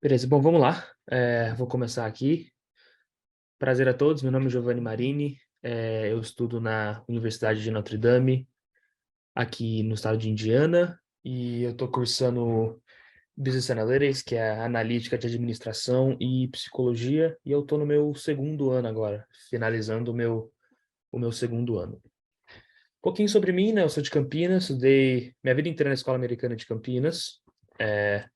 Beleza, bom, vamos lá. Vou começar aqui. Prazer a todos, meu nome é Giovanni Marini, eu estudo na Universidade de Notre Dame, aqui no estado de Indiana, e eu estou cursando Business Analytics, que é analítica de administração e psicologia, e eu estou no meu segundo ano agora, finalizando o meu segundo ano. Um pouquinho sobre mim, né? Eu sou de Campinas, estudei minha vida inteira na Escola Americana de Campinas, é,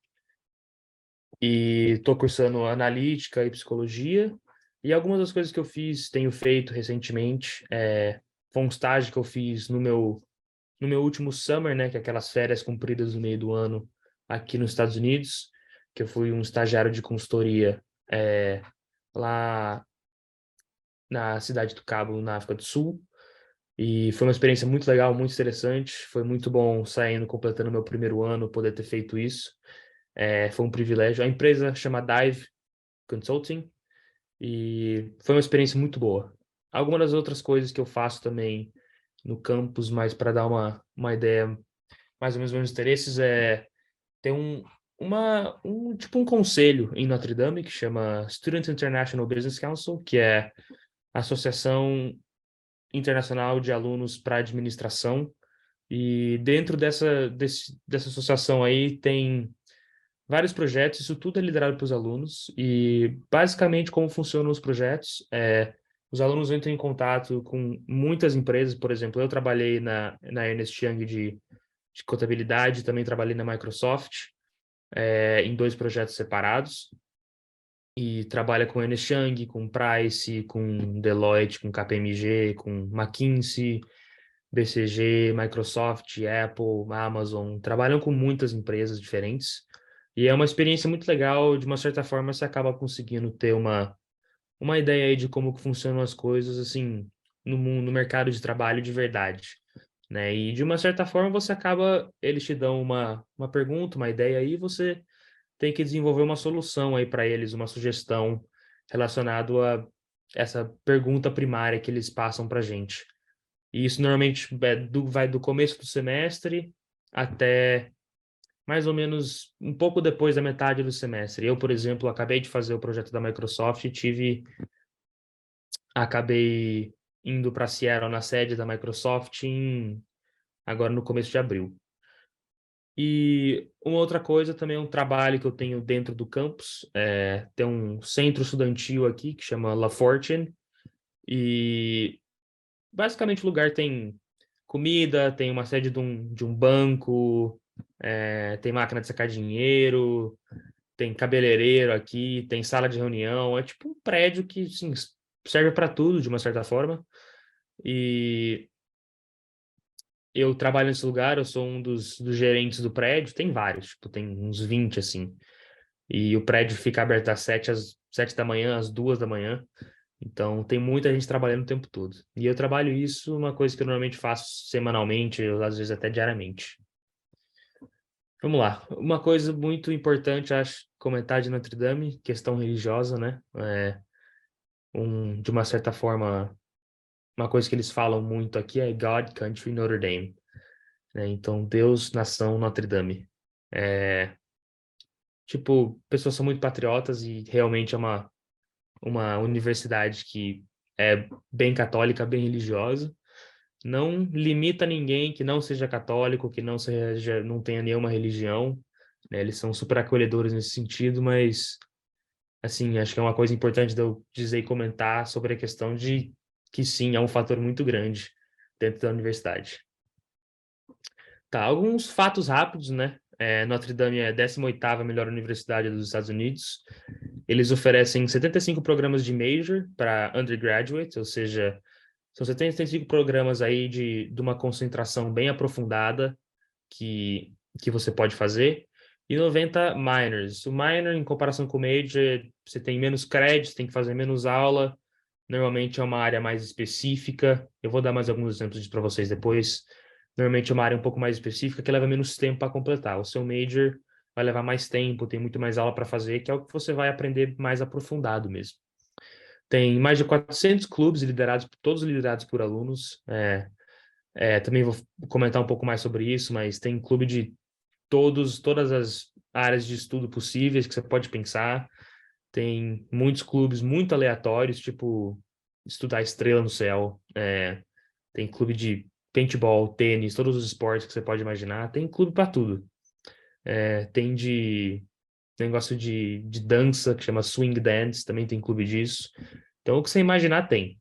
e estou cursando analítica e psicologia. E algumas das coisas que eu fiz, tenho feito recentemente, foi um estágio que eu fiz no meu último summer, né, que é aquelas férias compridas no meio do ano aqui nos Estados Unidos, que eu fui um estagiário de consultoria lá na Cidade do Cabo, na África do Sul. E foi uma experiência muito legal, muito interessante. Foi muito bom saindo, completando meu primeiro ano, poder ter feito isso. Foi um privilégio. A empresa chama Dive Consulting, e foi uma experiência muito boa. Algumas das outras coisas que eu faço também no campus, mas para dar uma ideia mais ou menos dos meus interesses, ter tipo um conselho em Notre Dame que chama Student International Business Council, que é a Associação Internacional de Alunos para Administração. E dentro dessa associação aí tem vários projetos, isso tudo é liderado pelos alunos, e basicamente como funcionam os projetos, os alunos entram em contato com muitas empresas. Por exemplo, eu trabalhei na Ernst Young de contabilidade, também trabalhei na Microsoft, em dois projetos separados, e trabalha com Ernst Young, com Price, com Deloitte, com KPMG, com McKinsey, BCG, Microsoft, Apple, Amazon, trabalham com muitas empresas diferentes. E é uma experiência muito legal. De uma certa forma, você acaba conseguindo ter uma ideia aí de como que funcionam as coisas, assim, no mercado de trabalho de verdade, né? E de uma certa forma, eles te dão uma pergunta, uma ideia aí, você tem que desenvolver uma solução aí para eles, uma sugestão relacionado a essa pergunta primária que eles passam para gente. E isso normalmente vai do começo do semestre até mais ou menos um pouco depois da metade do semestre. Eu, por exemplo, acabei de fazer o projeto da Microsoft e acabei indo para Seattle, na sede da Microsoft, agora no começo de abril. E uma outra coisa também é um trabalho que eu tenho dentro do campus. Tem um centro estudantil aqui que chama La Fortune, e basicamente o lugar tem comida, tem uma sede de um banco, tem máquina de sacar dinheiro, tem cabeleireiro aqui, tem sala de reunião. É tipo um prédio que, assim, serve para tudo, de uma certa forma. E eu trabalho nesse lugar, eu sou um dos gerentes do prédio. Tem vários, tipo, tem uns 20 assim. E o prédio fica aberto das 7 da manhã, às 2 da manhã. Então, tem muita gente trabalhando o tempo todo. E eu trabalho isso, uma coisa que eu normalmente faço semanalmente, ou às vezes até diariamente. Vamos lá. Uma coisa muito importante, acho, comentar de Notre Dame, questão religiosa, né? De uma certa forma, uma coisa que eles falam muito aqui é God, Country, Notre Dame, né? Então, Deus, nação, Notre Dame. É, tipo, pessoas são muito patriotas, e realmente é uma universidade que é bem católica, bem religiosa. Não limita ninguém que não seja católico, que não tenha nenhuma religião, né? Eles são super acolhedores nesse sentido, mas, assim, acho que é uma coisa importante de eu dizer e comentar sobre a questão de que, sim, é um fator muito grande dentro da universidade. Tá, alguns fatos rápidos, né? Notre Dame é a 18ª melhor universidade dos Estados Unidos. Eles oferecem 75 programas de major para undergraduate, ou seja, são 75 programas aí de uma concentração bem aprofundada que você pode fazer, e 90 minors. O minor, em comparação com o major, você tem menos créditos, tem que fazer menos aula, normalmente é uma área mais específica. Eu vou dar mais alguns exemplos para vocês depois. Normalmente é uma área um pouco mais específica que leva menos tempo para completar. O seu major vai levar mais tempo, tem muito mais aula para fazer, que é o que você vai aprender mais aprofundado mesmo. Tem mais de 400 clubes todos liderados por alunos. Também vou comentar um pouco mais sobre isso, mas tem clube de todas as áreas de estudo possíveis que você pode pensar. Tem muitos clubes muito aleatórios, tipo estudar estrela no céu. Tem clube de paintball, tênis, todos os esportes que você pode imaginar. Tem clube para tudo. Tem negócio de dança que chama Swing Dance, também tem clube disso. Então, o que você imaginar tem.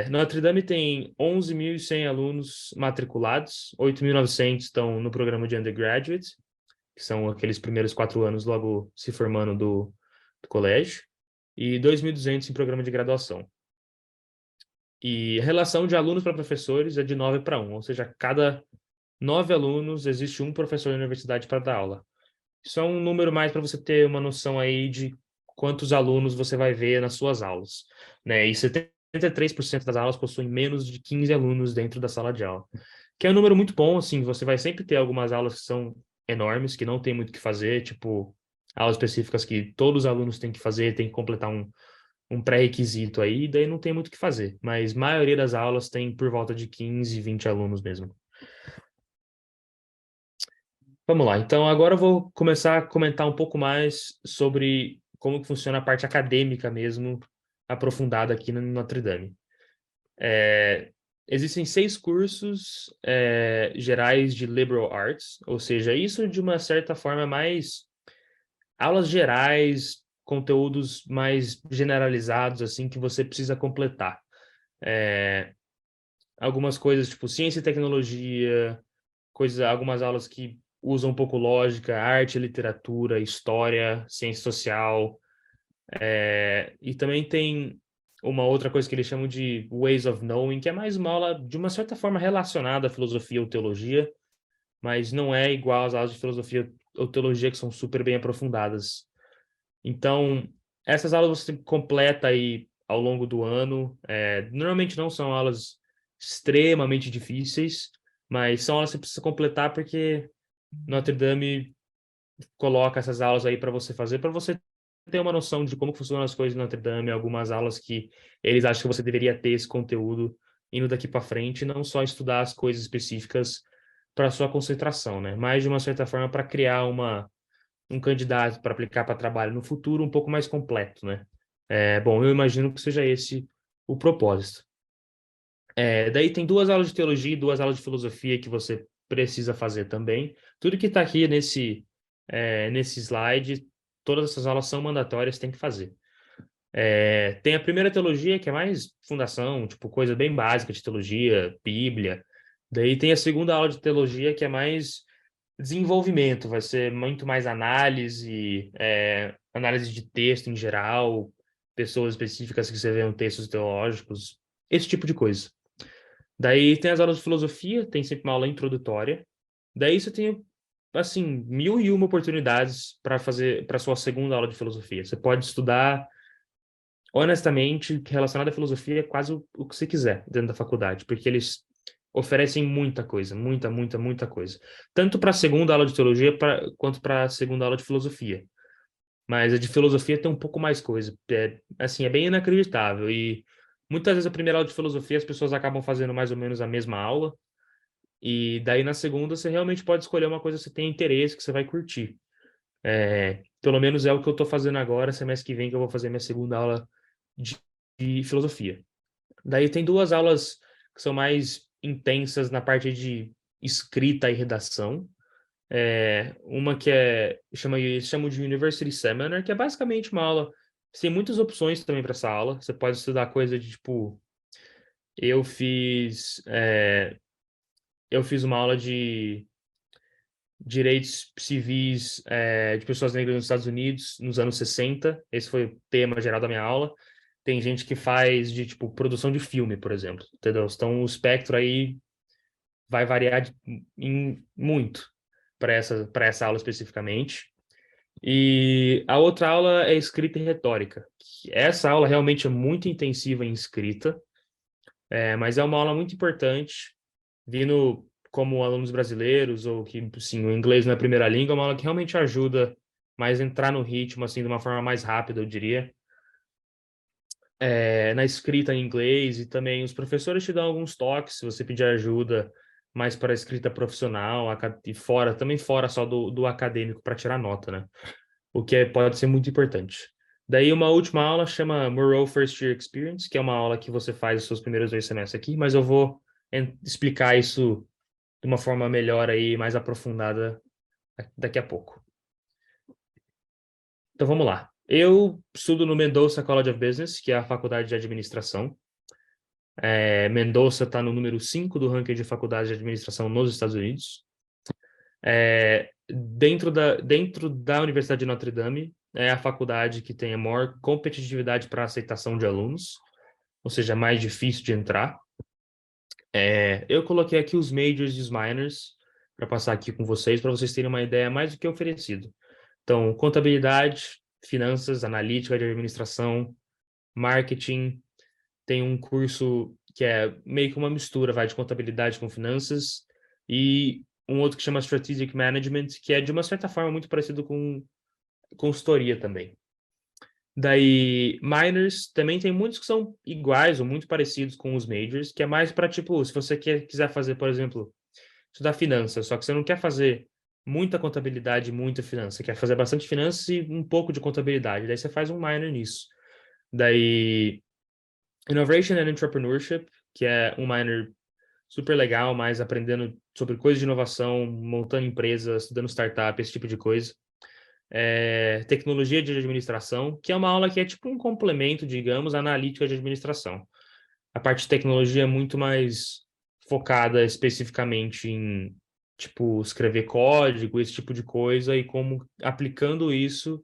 Notre Dame tem 11.100 alunos matriculados, 8.900 estão no programa de undergraduate, que são aqueles primeiros 4 anos logo se formando do colégio, e 2.200 em programa de graduação. E a relação de alunos para professores é de 9 para 1, ou seja, a cada 9 alunos existe um professor na universidade para dar aula. Isso é um número mais para você ter uma noção aí de quantos alunos você vai ver nas suas aulas, né? E 73% das aulas possuem menos de 15 alunos dentro da sala de aula, que é um número muito bom, assim, você vai sempre ter algumas aulas que são enormes, que não tem muito o que fazer, tipo, aulas específicas que todos os alunos têm que fazer, tem que completar um pré-requisito aí, daí não tem muito o que fazer, mas a maioria das aulas tem por volta de 15, 20 alunos mesmo. Vamos lá, então agora eu vou começar a comentar um pouco mais sobre como que funciona a parte acadêmica mesmo, aprofundada aqui no Notre Dame. Existem 6 cursos gerais de liberal arts, ou seja, isso de uma certa forma é mais aulas gerais, conteúdos mais generalizados, assim, que você precisa completar. Algumas coisas tipo ciência e tecnologia, algumas aulas que usam um pouco lógica, arte, literatura, história, ciência social, e também tem uma outra coisa que eles chamam de Ways of Knowing, que é mais uma aula, de uma certa forma, relacionada à filosofia ou teologia, mas não é igual às aulas de filosofia ou teologia que são super bem aprofundadas. Então, essas aulas você completa aí ao longo do ano. Normalmente não são aulas extremamente difíceis, mas são aulas que você precisa completar porque Notre Dame coloca essas aulas aí para você ter uma noção de como funcionam as coisas em Notre Dame, algumas aulas que eles acham que você deveria ter esse conteúdo indo daqui para frente, não só estudar as coisas específicas para sua concentração, né? Mas de uma certa forma para criar um candidato para aplicar para trabalho no futuro um pouco mais completo, né? Bom, eu imagino que seja esse o propósito. Daí tem 2 aulas de teologia e 2 aulas de filosofia que você precisa fazer também. Tudo que está aqui nesse slide, todas essas aulas são mandatórias, tem que fazer. Tem a primeira teologia, que é mais fundação, tipo, coisa bem básica de teologia, Bíblia. Daí tem a segunda aula de teologia, que é mais desenvolvimento, vai ser muito mais análise, análise de texto em geral, pessoas específicas que você vê em textos teológicos, esse tipo de coisa. Daí tem as aulas de filosofia, tem sempre uma aula introdutória. Daí você tem, assim, 1.001 oportunidades para fazer para sua segunda aula de filosofia. Você pode estudar, honestamente, relacionado à filosofia, quase o que você quiser dentro da faculdade, porque eles oferecem muita coisa, muita, muita, muita coisa. Tanto para a segunda aula de teologia quanto para a segunda aula de filosofia. Mas a de filosofia tem um pouco mais coisa. Assim, é bem inacreditável. E muitas vezes a primeira aula de filosofia as pessoas acabam fazendo mais ou menos a mesma aula. E daí na segunda você realmente pode escolher uma coisa que você tem interesse, que você vai curtir. Pelo menos é o que eu estou fazendo agora, semestre que vem que eu vou fazer minha segunda aula de, de filosofia. Daí tem 2 aulas que são mais intensas na parte de escrita e redação. Uma que eles chamam de University Seminar, que é basicamente uma aula. Você tem muitas opções também para essa aula. Você pode estudar coisa de tipo. Eu fiz, eu fiz uma aula de direitos civis de pessoas negras nos Estados Unidos nos anos 60. Esse foi o tema geral da minha aula. Tem gente que faz de tipo produção de filme, por exemplo, entendeu? Então o espectro aí vai variar em muito para essa aula especificamente. E a outra aula é escrita e retórica. Essa aula realmente é muito intensiva em escrita, mas é uma aula muito importante, vindo como alunos brasileiros ou que, sim, o inglês não é a primeira língua, é uma aula que realmente ajuda mais a entrar no ritmo, assim, de uma forma mais rápida, eu diria. Na escrita em inglês, e também os professores te dão alguns toques se você pedir ajuda mais para a escrita profissional e fora, também fora só do acadêmico para tirar nota, né? O que pode ser muito importante. Daí uma última aula chama Moreau First Year Experience, que é uma aula que você faz os seus primeiros 2 semestres aqui, mas eu vou explicar isso de uma forma melhor aí, mais aprofundada daqui a pouco. Então vamos lá. Eu estudo no Mendoza College of Business, que é a faculdade de administração. Mendoza está no número 5 do ranking de faculdades de administração nos Estados Unidos. Dentro da Universidade de Notre Dame, é a faculdade que tem a maior competitividade para aceitação de alunos, ou seja, mais difícil de entrar. Eu coloquei aqui os majors e os minors para passar aqui com vocês, para vocês terem uma ideia mais do que é oferecido. Então, contabilidade, finanças, analítica de administração, marketing, tem um curso que é meio que uma mistura, vai de contabilidade com finanças, e um outro que chama Strategic Management, que é de uma certa forma muito parecido com consultoria também. Daí, minors, também tem muitos que são iguais ou muito parecidos com os majors, que é mais para, tipo, se você quiser fazer, por exemplo, estudar finanças, só que você não quer fazer muita contabilidade e muita finança, você quer fazer bastante finanças e um pouco de contabilidade, daí você faz um minor nisso. Daí, Innovation and Entrepreneurship, que é um minor super legal, mas aprendendo sobre coisas de inovação, montando empresas, estudando startup, esse tipo de coisa. Tecnologia de administração, que é uma aula que é tipo um complemento, digamos, à analítica de administração. A parte de tecnologia é muito mais focada especificamente em, tipo, escrever código, esse tipo de coisa, e como aplicando isso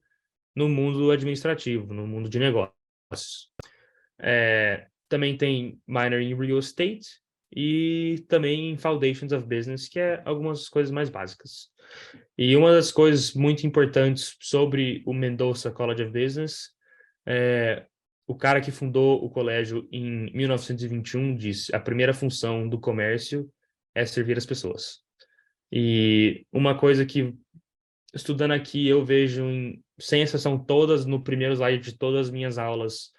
no mundo administrativo, no mundo de negócios. Também tem minor em real estate e também em foundations of business, que é algumas coisas mais básicas. E uma das coisas muito importantes sobre o Mendoza College of Business é o cara que fundou o colégio em 1921 disse: a primeira função do comércio é servir as pessoas. E uma coisa que, estudando aqui, eu vejo, sem exceção todas, no primeiro slide de todas as minhas aulas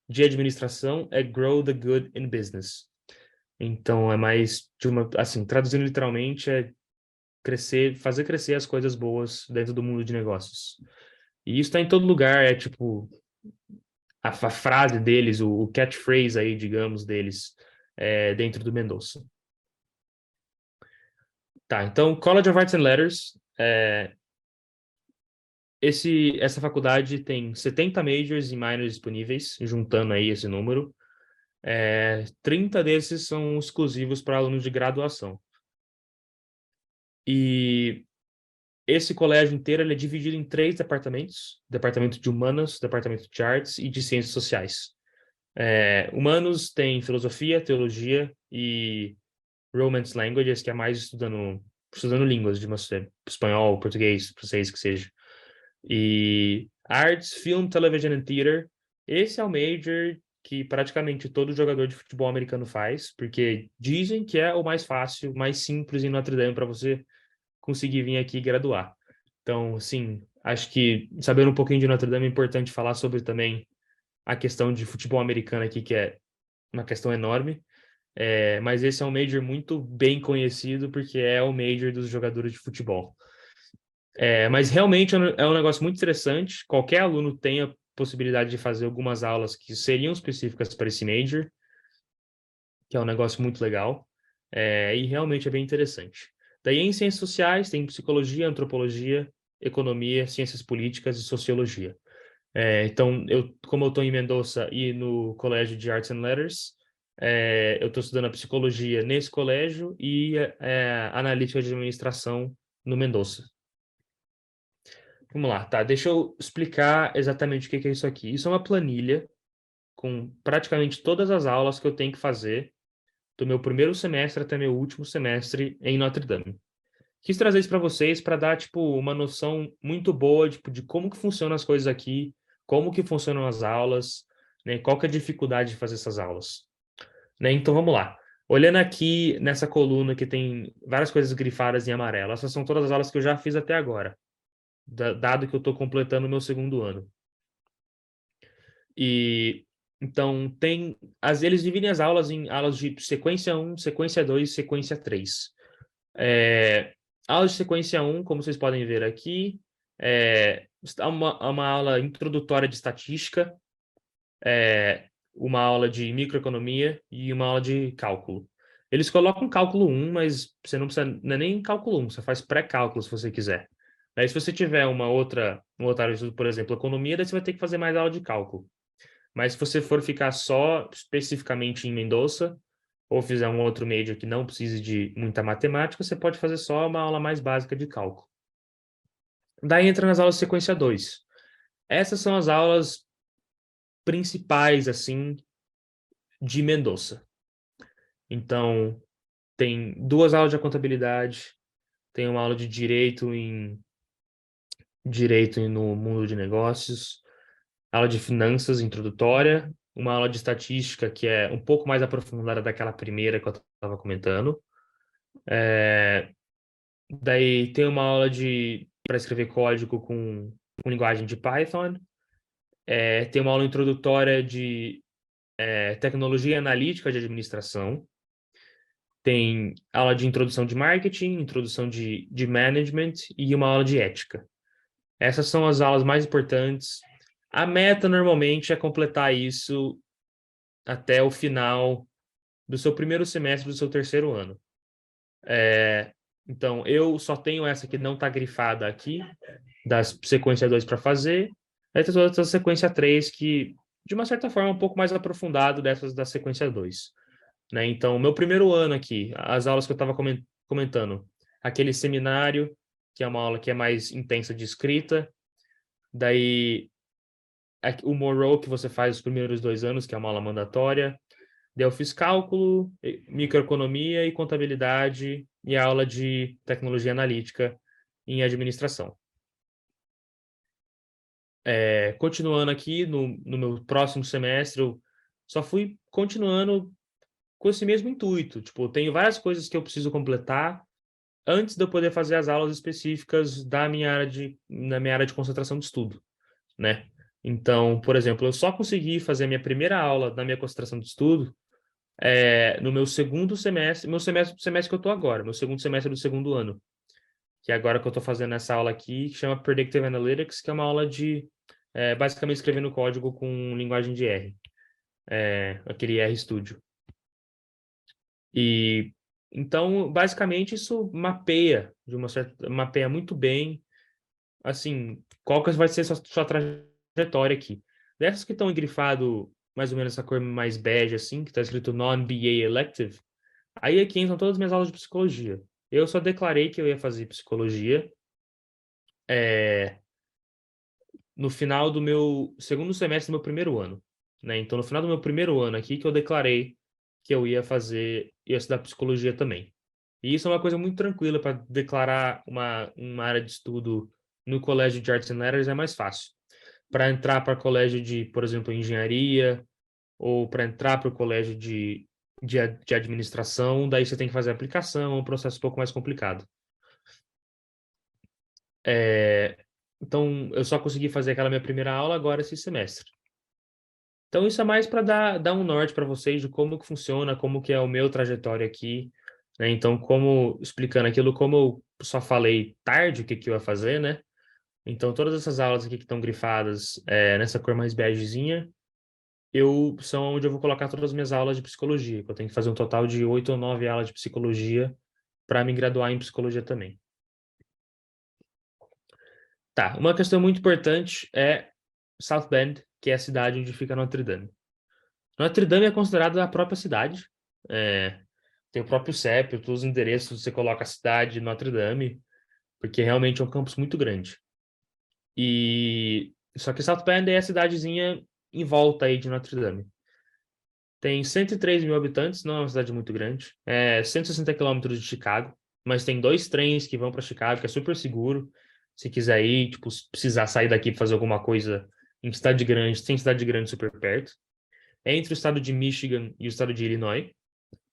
de administração, é grow the good in business. Então, é mais de uma, assim, traduzindo literalmente, é fazer crescer as coisas boas dentro do mundo de negócios. E isso está em todo lugar, é tipo a frase deles, o catchphrase aí, digamos, deles, dentro do Mendoza. Tá, então, College of Arts and Letters, essa faculdade tem 70 majors e minors disponíveis, juntando aí esse número. 30 desses são exclusivos para alunos de graduação. E esse colégio inteiro ele é dividido em 3 departamentos: departamento de humanas, departamento de artes e de ciências sociais. Humanos tem filosofia, teologia e Romance Languages, que é mais estudando línguas, de espanhol, português, francês, que seja. E Arts, Film, Television and Theater, esse é o major que praticamente todo jogador de futebol americano faz, porque dizem que é o mais fácil, mais simples em Notre Dame para você conseguir vir aqui e graduar. Então, sim, acho que sabendo um pouquinho de Notre Dame é importante falar sobre também a questão de futebol americano aqui, que é uma questão enorme. Mas esse é um major muito bem conhecido porque é o major dos jogadores de futebol. Mas realmente é um negócio muito interessante. Qualquer aluno tem a possibilidade de fazer algumas aulas que seriam específicas para esse major, que é um negócio muito legal. E realmente é bem interessante. Daí, em ciências sociais, tem psicologia, antropologia, economia, ciências políticas e sociologia. Então, como eu estou em Mendoza e no Colégio de Arts and Letters, eu estou estudando a psicologia nesse colégio e analítica de administração no Mendoza. Vamos lá, tá? Deixa eu explicar exatamente o que é isso aqui. Isso é uma planilha com praticamente todas as aulas que eu tenho que fazer do meu primeiro semestre até meu último semestre em Notre Dame. Quis trazer isso para vocês para dar tipo uma noção muito boa tipo, de como que funcionam as coisas aqui, como que funcionam as aulas, né? Qual que é a dificuldade de fazer essas aulas, né? Então vamos lá. Olhando aqui nessa coluna que tem várias coisas grifadas em amarelo, essas são todas as aulas que eu já fiz até agora, dado que eu estou completando o meu segundo ano. E então eles dividem as aulas em aulas de sequência 1, sequência 2 e sequência 3. Aula de sequência 1, como vocês podem ver aqui, é uma aula introdutória de estatística, uma aula de microeconomia e uma aula de cálculo. Eles colocam cálculo 1, mas você não precisa, não é nem cálculo 1, você faz pré-cálculo se você quiser. Aí se você tiver uma outra área de estudo, por exemplo, economia, daí você vai ter que fazer mais aula de cálculo. Mas se você for ficar só especificamente em Mendonça, ou fizer um outro major que não precise de muita matemática, você pode fazer só uma aula mais básica de cálculo. Daí entra nas aulas de sequência 2. Essas são as aulas principais, assim, de Mendonça. Então, tem 2 aulas de contabilidade, tem uma aula de direito no mundo de negócios, aula de finanças introdutória, uma aula de estatística que é um pouco mais aprofundada daquela primeira que eu estava comentando. Daí tem uma aula para escrever código com linguagem de Python. Tem uma aula introdutória de tecnologia analítica de administração. Tem aula de introdução de marketing, introdução de management e uma aula de ética. Essas são as aulas mais importantes. A meta normalmente é completar isso até o final do seu primeiro semestre do seu terceiro ano. Então, eu só tenho essa que não está grifada aqui, das sequência 2 para fazer. Aí tem toda a sequência 3 que, de uma certa forma, é um pouco mais aprofundado dessas da sequência 2. Né? Então, meu primeiro ano aqui, as aulas que eu estava comentando, aquele seminário, que é uma aula que é mais intensa de escrita, daí o Morrow que você faz os primeiros 2 anos, que é uma aula mandatória, daí eu fiz cálculo, microeconomia e contabilidade e a aula de tecnologia analítica em administração. Continuando aqui, no meu próximo semestre, eu só fui continuando com esse mesmo intuito. Tipo, eu tenho várias coisas que eu preciso completar antes de eu poder fazer as aulas específicas na minha área de concentração de estudo, né? Então, por exemplo, eu só consegui fazer a minha primeira aula da minha concentração de estudo no meu segundo semestre, semestre que eu estou agora, meu segundo semestre do segundo ano, que é agora que eu estou fazendo essa aula aqui, que chama Predictive Analytics, que é uma aula de basicamente escrevendo código com linguagem de R, aquele RStudio. E então, basicamente, isso mapeia muito bem, assim, qual que vai ser sua trajetória aqui. Dessas que estão engrifado mais ou menos essa cor mais bege, assim, que está escrito Non-BA Elective, aí aqui entram todas as minhas aulas de psicologia. Eu só declarei que eu ia fazer psicologia no final do meu segundo semestre do meu primeiro ano, né? Então, no final do meu primeiro ano aqui que eu declarei que eu ia estudar psicologia também. E isso é uma coisa muito tranquila para declarar uma área de estudo no colégio de Arts and Letters é mais fácil. Para entrar para colégio de, por exemplo, engenharia ou para entrar para o colégio de administração, daí você tem que fazer a aplicação, é um processo um pouco mais complicado. Então, eu só consegui fazer aquela minha primeira aula agora esse semestre. Então, isso é mais para dar um norte para vocês de como que funciona, como que é o meu trajetório aqui, né? Então, explicando aquilo, como eu só falei tarde o que eu ia fazer, né? Então, todas essas aulas aqui que estão grifadas nessa cor mais begezinha, são onde eu vou colocar todas as minhas aulas de psicologia, que eu tenho que fazer um total de 8 ou 9 aulas de psicologia para me graduar em psicologia também. Tá, uma questão muito importante é South Bend, que é a cidade onde fica Notre Dame. Notre Dame é considerada a própria cidade. Tem o próprio CEP, todos os endereços, você coloca a cidade Notre Dame, porque realmente é um campus muito grande. Só que South Bend é a cidadezinha em volta aí de Notre Dame. Tem 103 mil habitantes, não é uma cidade muito grande. 160 quilômetros de Chicago, mas tem 2 trens que vão para Chicago, que é super seguro. Se quiser ir, tipo, se precisar sair daqui para fazer alguma coisa em cidade grande, tem cidade grande super perto. É entre o estado de Michigan e o estado de Illinois.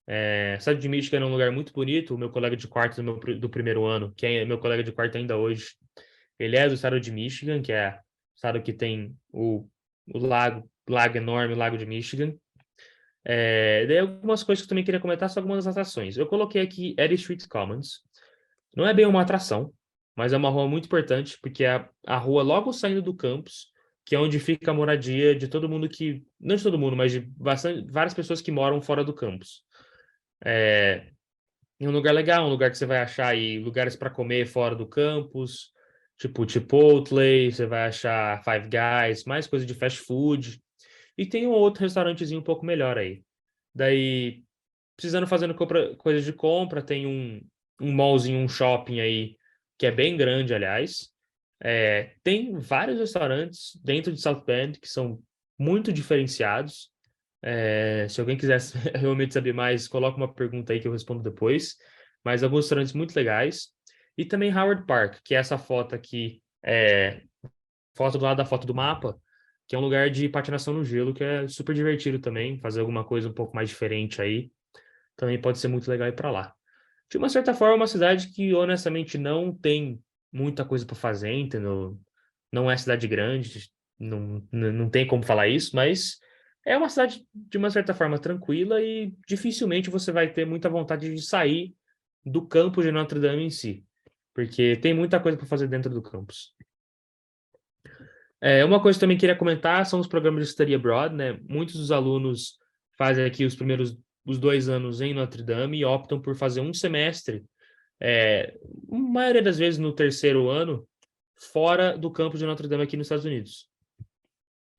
O estado de Michigan é um lugar muito bonito. O meu colega de quarto do primeiro ano, que é meu colega de quarto ainda hoje, ele é do estado de Michigan, que é o estado que tem o lago enorme, o Lago de Michigan. Daí algumas coisas que eu também queria comentar são algumas atrações. Eu coloquei aqui Eddy Street Commons. Não é bem uma atração, mas é uma rua muito importante, porque é a rua logo saindo do campus, que é onde fica a moradia de todo mundo que... Não de todo mundo, mas de várias pessoas que moram fora do campus. É, é um lugar legal, um lugar que você vai achar aí lugares para comer fora do campus, tipo Chipotle, você vai achar Five Guys, mais coisa de fast food. E tem um outro restaurantezinho um pouco melhor aí. Daí, precisando fazendo coisas de compra, tem um mallzinho, um shopping aí, que é bem grande, aliás. Tem vários restaurantes dentro de South Bend que são muito diferenciados. Se alguém quiser realmente saber mais, coloca uma pergunta aí que eu respondo depois. Mas alguns restaurantes muito legais. E também Howard Park, que é essa foto aqui, foto do lado da foto do mapa, que é um lugar de patinação no gelo, que é super divertido também, fazer alguma coisa um pouco mais diferente aí. Também pode ser muito legal ir para lá. De uma certa forma, é uma cidade que honestamente não tem muita coisa para fazer, entendeu? Não é cidade grande, não tem como falar isso, mas é uma cidade de uma certa forma tranquila e dificilmente você vai ter muita vontade de sair do campus de Notre Dame em si, porque tem muita coisa para fazer dentro do campus. Uma coisa que eu também queria comentar são os programas de study abroad, né? Muitos dos alunos fazem aqui os 2 anos em Notre Dame e optam por fazer um semestre, a maioria das vezes no terceiro ano, fora do campus de Notre Dame aqui nos Estados Unidos.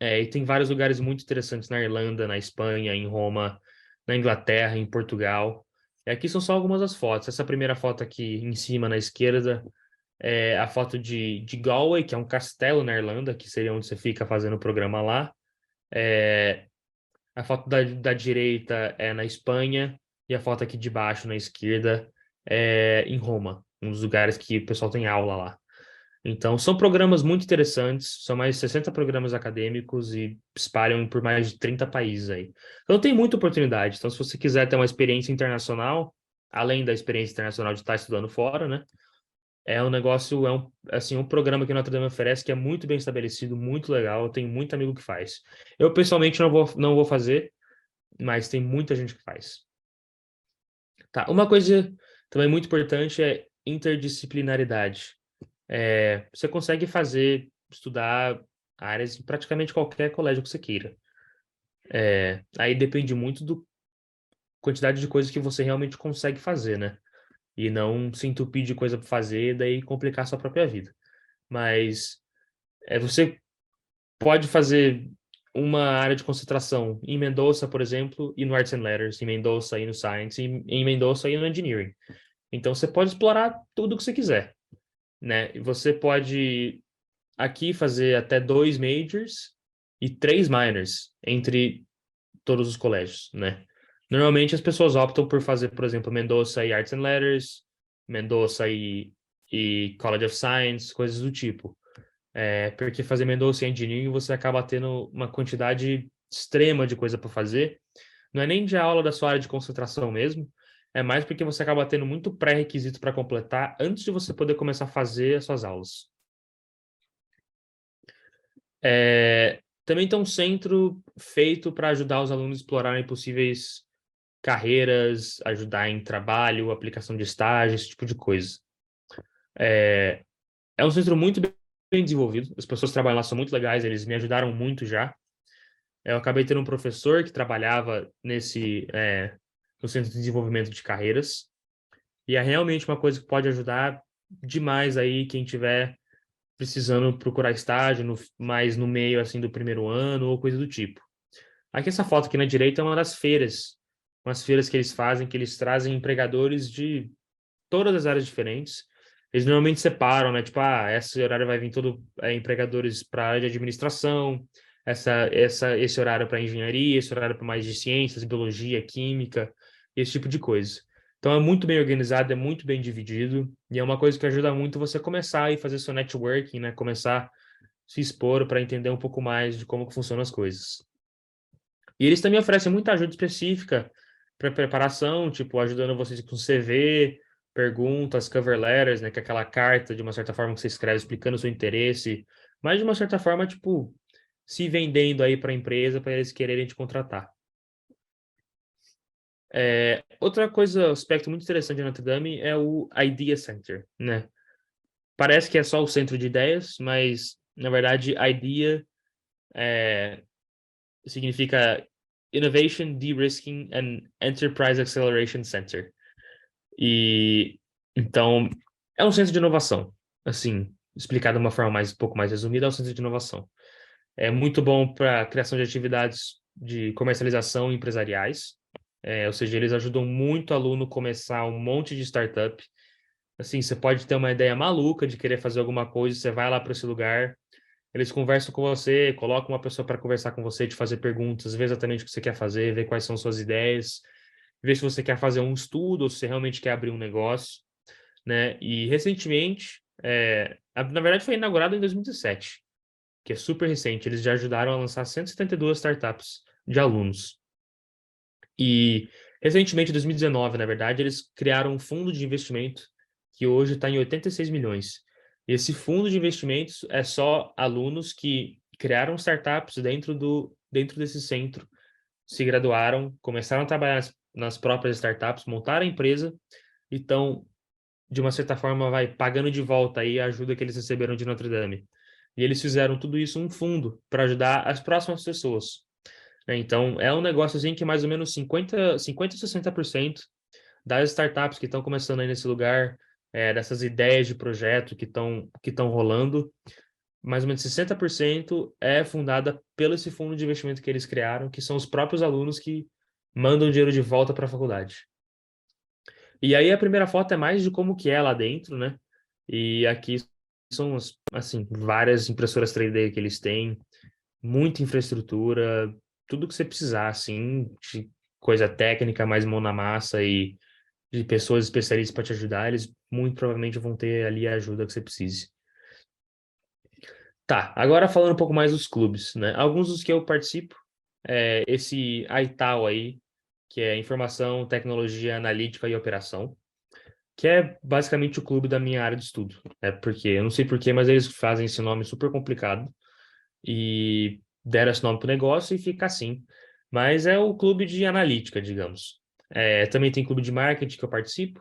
E tem vários lugares muito interessantes na Irlanda, na Espanha, em Roma, na Inglaterra, em Portugal. E aqui são só algumas das fotos. Essa primeira foto aqui em cima, na esquerda, é a foto de Galway, que é um castelo na Irlanda, que seria onde você fica fazendo o programa lá. É, a foto da direita é na Espanha, e a foto aqui de baixo, na esquerda, é em Roma, um dos lugares que o pessoal tem aula lá. Então, são programas muito interessantes, são mais de 60 programas acadêmicos e espalham por mais de 30 países aí. Então, tem muita oportunidade. Então, se você quiser ter uma experiência internacional, além da experiência internacional de estar estudando fora, né? É um negócio, assim, um programa que a Notre Dame oferece que é muito bem estabelecido, muito legal. Eu tenho muito amigo que faz. Eu, pessoalmente, não vou fazer, mas tem muita gente que faz. Tá, uma coisa também muito importante é interdisciplinaridade. Você consegue estudar áreas em praticamente qualquer colégio que você queira. Aí depende muito da quantidade de coisas que você realmente consegue fazer, né? E não se entupir de coisa para fazer, daí complicar a sua própria vida. Mas você pode fazer uma área de concentração em Mendoza, por exemplo, e no Arts and Letters, em Mendoza e no Science, e em Mendoza e no Engineering. Então você pode explorar tudo que você quiser, né? E você pode aqui fazer até 2 majors e 3 minors entre todos os colégios, né? Normalmente as pessoas optam por fazer, por exemplo, Mendoza e Arts and Letters, Mendoza e College of Science, coisas do tipo. Porque fazer Mendoza e Engineering você acaba tendo uma quantidade extrema de coisa para fazer. Não é nem de aula da sua área de concentração mesmo, é mais porque você acaba tendo muito pré-requisito para completar antes de você poder começar a fazer as suas aulas. Também tem um centro feito para ajudar os alunos a explorarem possíveis carreiras, ajudar em trabalho, aplicação de estágio, esse tipo de coisa. É um centro muito bem desenvolvido, as pessoas que trabalham lá são muito legais, eles me ajudaram muito já. Eu acabei tendo um professor que trabalhava no Centro de Desenvolvimento de Carreiras, e é realmente uma coisa que pode ajudar demais aí quem tiver precisando procurar estágio mais no meio assim do primeiro ano ou coisa do tipo. Aqui essa foto aqui na direita é uma das feiras, umas feiras que eles fazem, que eles trazem empregadores de todas as áreas diferentes. Eles normalmente separam, né? Tipo, esse horário vai vir todo empregadores para a área de administração, esse horário para engenharia, esse horário para mais de ciências, biologia, química, esse tipo de coisa. Então é muito bem organizado, é muito bem dividido, e é uma coisa que ajuda muito você começar a fazer seu networking, né? Começar a se expor para entender um pouco mais de como que funcionam as coisas. E eles também oferecem muita ajuda específica para preparação, tipo, ajudando vocês com CV, perguntas, cover letters, né, que é aquela carta, de uma certa forma, que você escreve explicando o seu interesse, mas de uma certa forma, tipo, se vendendo aí para a empresa para eles quererem te contratar. Outra coisa, aspecto muito interessante de Notre Dame é o Idea Center, né? Parece que é só o centro de ideias, mas, na verdade, IDEA significa Innovation, De-risking and Enterprise Acceleration Center. E, então, é um centro de inovação. Assim, explicado de uma forma um pouco mais resumida, é um centro de inovação. É muito bom para a criação de atividades de comercialização empresariais. Ou seja, eles ajudam muito o aluno a começar um monte de startup. Assim, você pode ter uma ideia maluca de querer fazer alguma coisa, você vai lá para esse lugar, eles conversam com você, colocam uma pessoa para conversar com você, te fazer perguntas, ver exatamente o que você quer fazer, ver quais são suas ideias, ver se você quer fazer um estudo ou se você realmente quer abrir um negócio, né? E recentemente, na verdade foi inaugurado em 2017, que é super recente, eles já ajudaram a lançar 172 startups de alunos. E recentemente, em 2019, na verdade, eles criaram um fundo de investimento que hoje está em 86 milhões. E esse fundo de investimentos é só alunos que criaram startups dentro desse centro, se graduaram, começaram a trabalhar nas próprias startups, montaram a empresa e estão, de uma certa forma, pagando de volta aí a ajuda que eles receberam de Notre Dame. E eles fizeram tudo isso um fundo para ajudar as próximas pessoas, né? Então, é um negócio assim que mais ou menos 50 a 60% das startups que estão começando aí nesse lugar, dessas ideias de projeto que estão rolando, mais ou menos 60% é fundada pelo esse fundo de investimento que eles criaram, que são os próprios alunos que mandam dinheiro de volta para a faculdade. E aí a primeira foto é mais de como que é lá dentro, né? E aqui são, assim, várias impressoras 3D que eles têm, muita infraestrutura, tudo que você precisar, assim, de coisa técnica, mais mão na massa e de pessoas especialistas para te ajudar, eles muito provavelmente vão ter ali a ajuda que você precise. Tá, agora falando um pouco mais dos clubes, né? Alguns dos que eu participo, esse AITAL aí, que é Informação, Tecnologia, Analítica e Operação, que é basicamente o clube da minha área de estudo. Porque, eu não sei porquê, mas eles fazem esse nome super complicado e deram esse nome para o negócio e fica assim. Mas é o clube de analítica, digamos. Também tem clube de marketing que eu participo,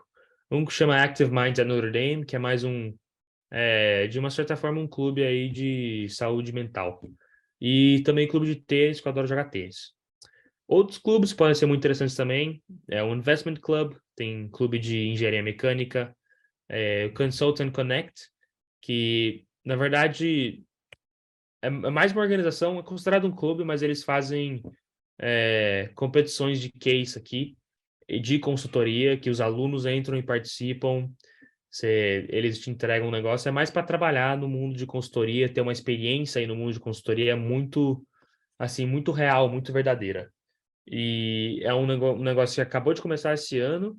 um que chama Active Minds at Notre Dame, que é mais de uma certa forma, um clube aí de saúde mental. E também clube de tênis, que eu adoro jogar tênis. Outros clubes podem ser muito interessantes também. O Investment Club, tem clube de engenharia mecânica, o Consultant Connect, que, na verdade, é mais uma organização, é considerado um clube, mas eles fazem competições de case aqui, e de consultoria, que os alunos entram e participam. Eles te entregam um negócio, é mais para trabalhar no mundo de consultoria, ter uma experiência aí no mundo de consultoria muito, assim, muito real, muito verdadeira. E é um negócio que acabou de começar esse ano.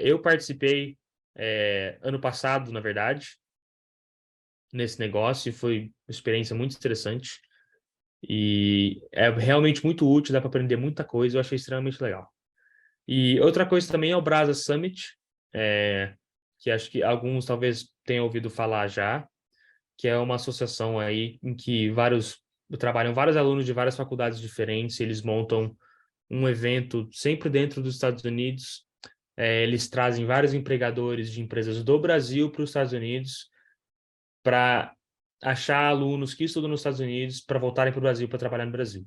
Eu participei ano passado, na verdade, nesse negócio, e foi uma experiência muito interessante. E é realmente muito útil, dá para aprender muita coisa, eu achei extremamente legal. E outra coisa também é o Brasa Summit, é, que acho que alguns talvez tenham ouvido falar já, que é uma associação aí em que trabalham vários alunos de várias faculdades diferentes, eles montam um evento sempre dentro dos Estados Unidos. Eles trazem vários empregadores de empresas do Brasil para os Estados Unidos para achar alunos que estudam nos Estados Unidos para voltarem para o Brasil para trabalhar no Brasil.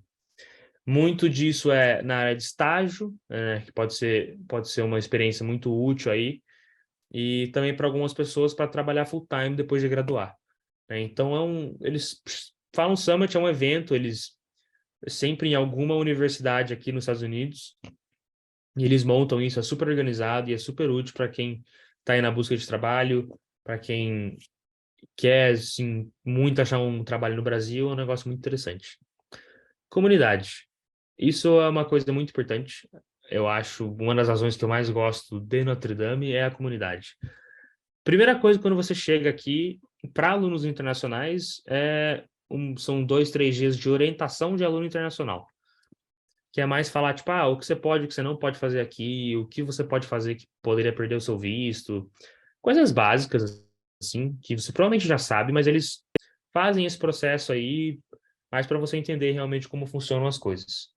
Muito disso é na área de estágio, que pode ser uma experiência muito útil aí, e também para algumas pessoas para trabalhar full time depois de graduar, né? Então eles falam Summit é um evento, eles sempre em alguma universidade aqui nos Estados Unidos, e eles montam isso, é super organizado e é super útil para quem está aí na busca de trabalho, para quem quer assim muito achar um trabalho no Brasil, é um negócio muito interessante. Comunidade. Isso é uma coisa muito importante. Eu acho uma das razões que eu mais gosto de Notre Dame é a comunidade. Primeira coisa, quando você chega aqui, para alunos internacionais, são 2, 3 dias de orientação de aluno internacional, que é mais falar, tipo, o que você pode, o que você não pode fazer aqui, o que você pode fazer que poderia perder o seu visto, coisas básicas, assim, que você provavelmente já sabe, mas eles fazem esse processo aí mais para você entender realmente como funcionam as coisas.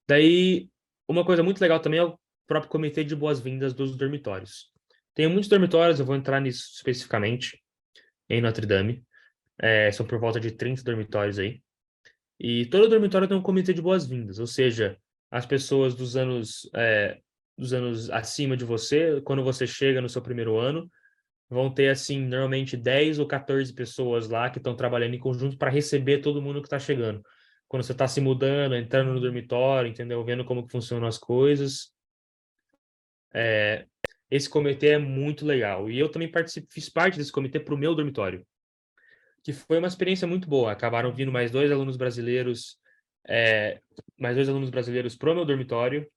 Daí, uma coisa muito legal também é o próprio comitê de boas-vindas dos dormitórios. Tem muitos dormitórios, eu vou entrar nisso especificamente, em Notre Dame. São por volta de 30 dormitórios aí. E todo dormitório tem um comitê de boas-vindas, ou seja, as pessoas dos anos acima de você, quando você chega no seu primeiro ano, vão ter, assim, normalmente 10 ou 14 pessoas lá que estão trabalhando em conjunto para receber todo mundo que está chegando. Quando você está se mudando, entrando no dormitório, entendeu? Vendo como que funcionam as coisas. Esse comitê é muito legal. E eu também fiz parte desse comitê para o meu dormitório, que foi uma experiência muito boa. Acabaram vindo é, mais dois alunos brasileiros pro meu dormitório,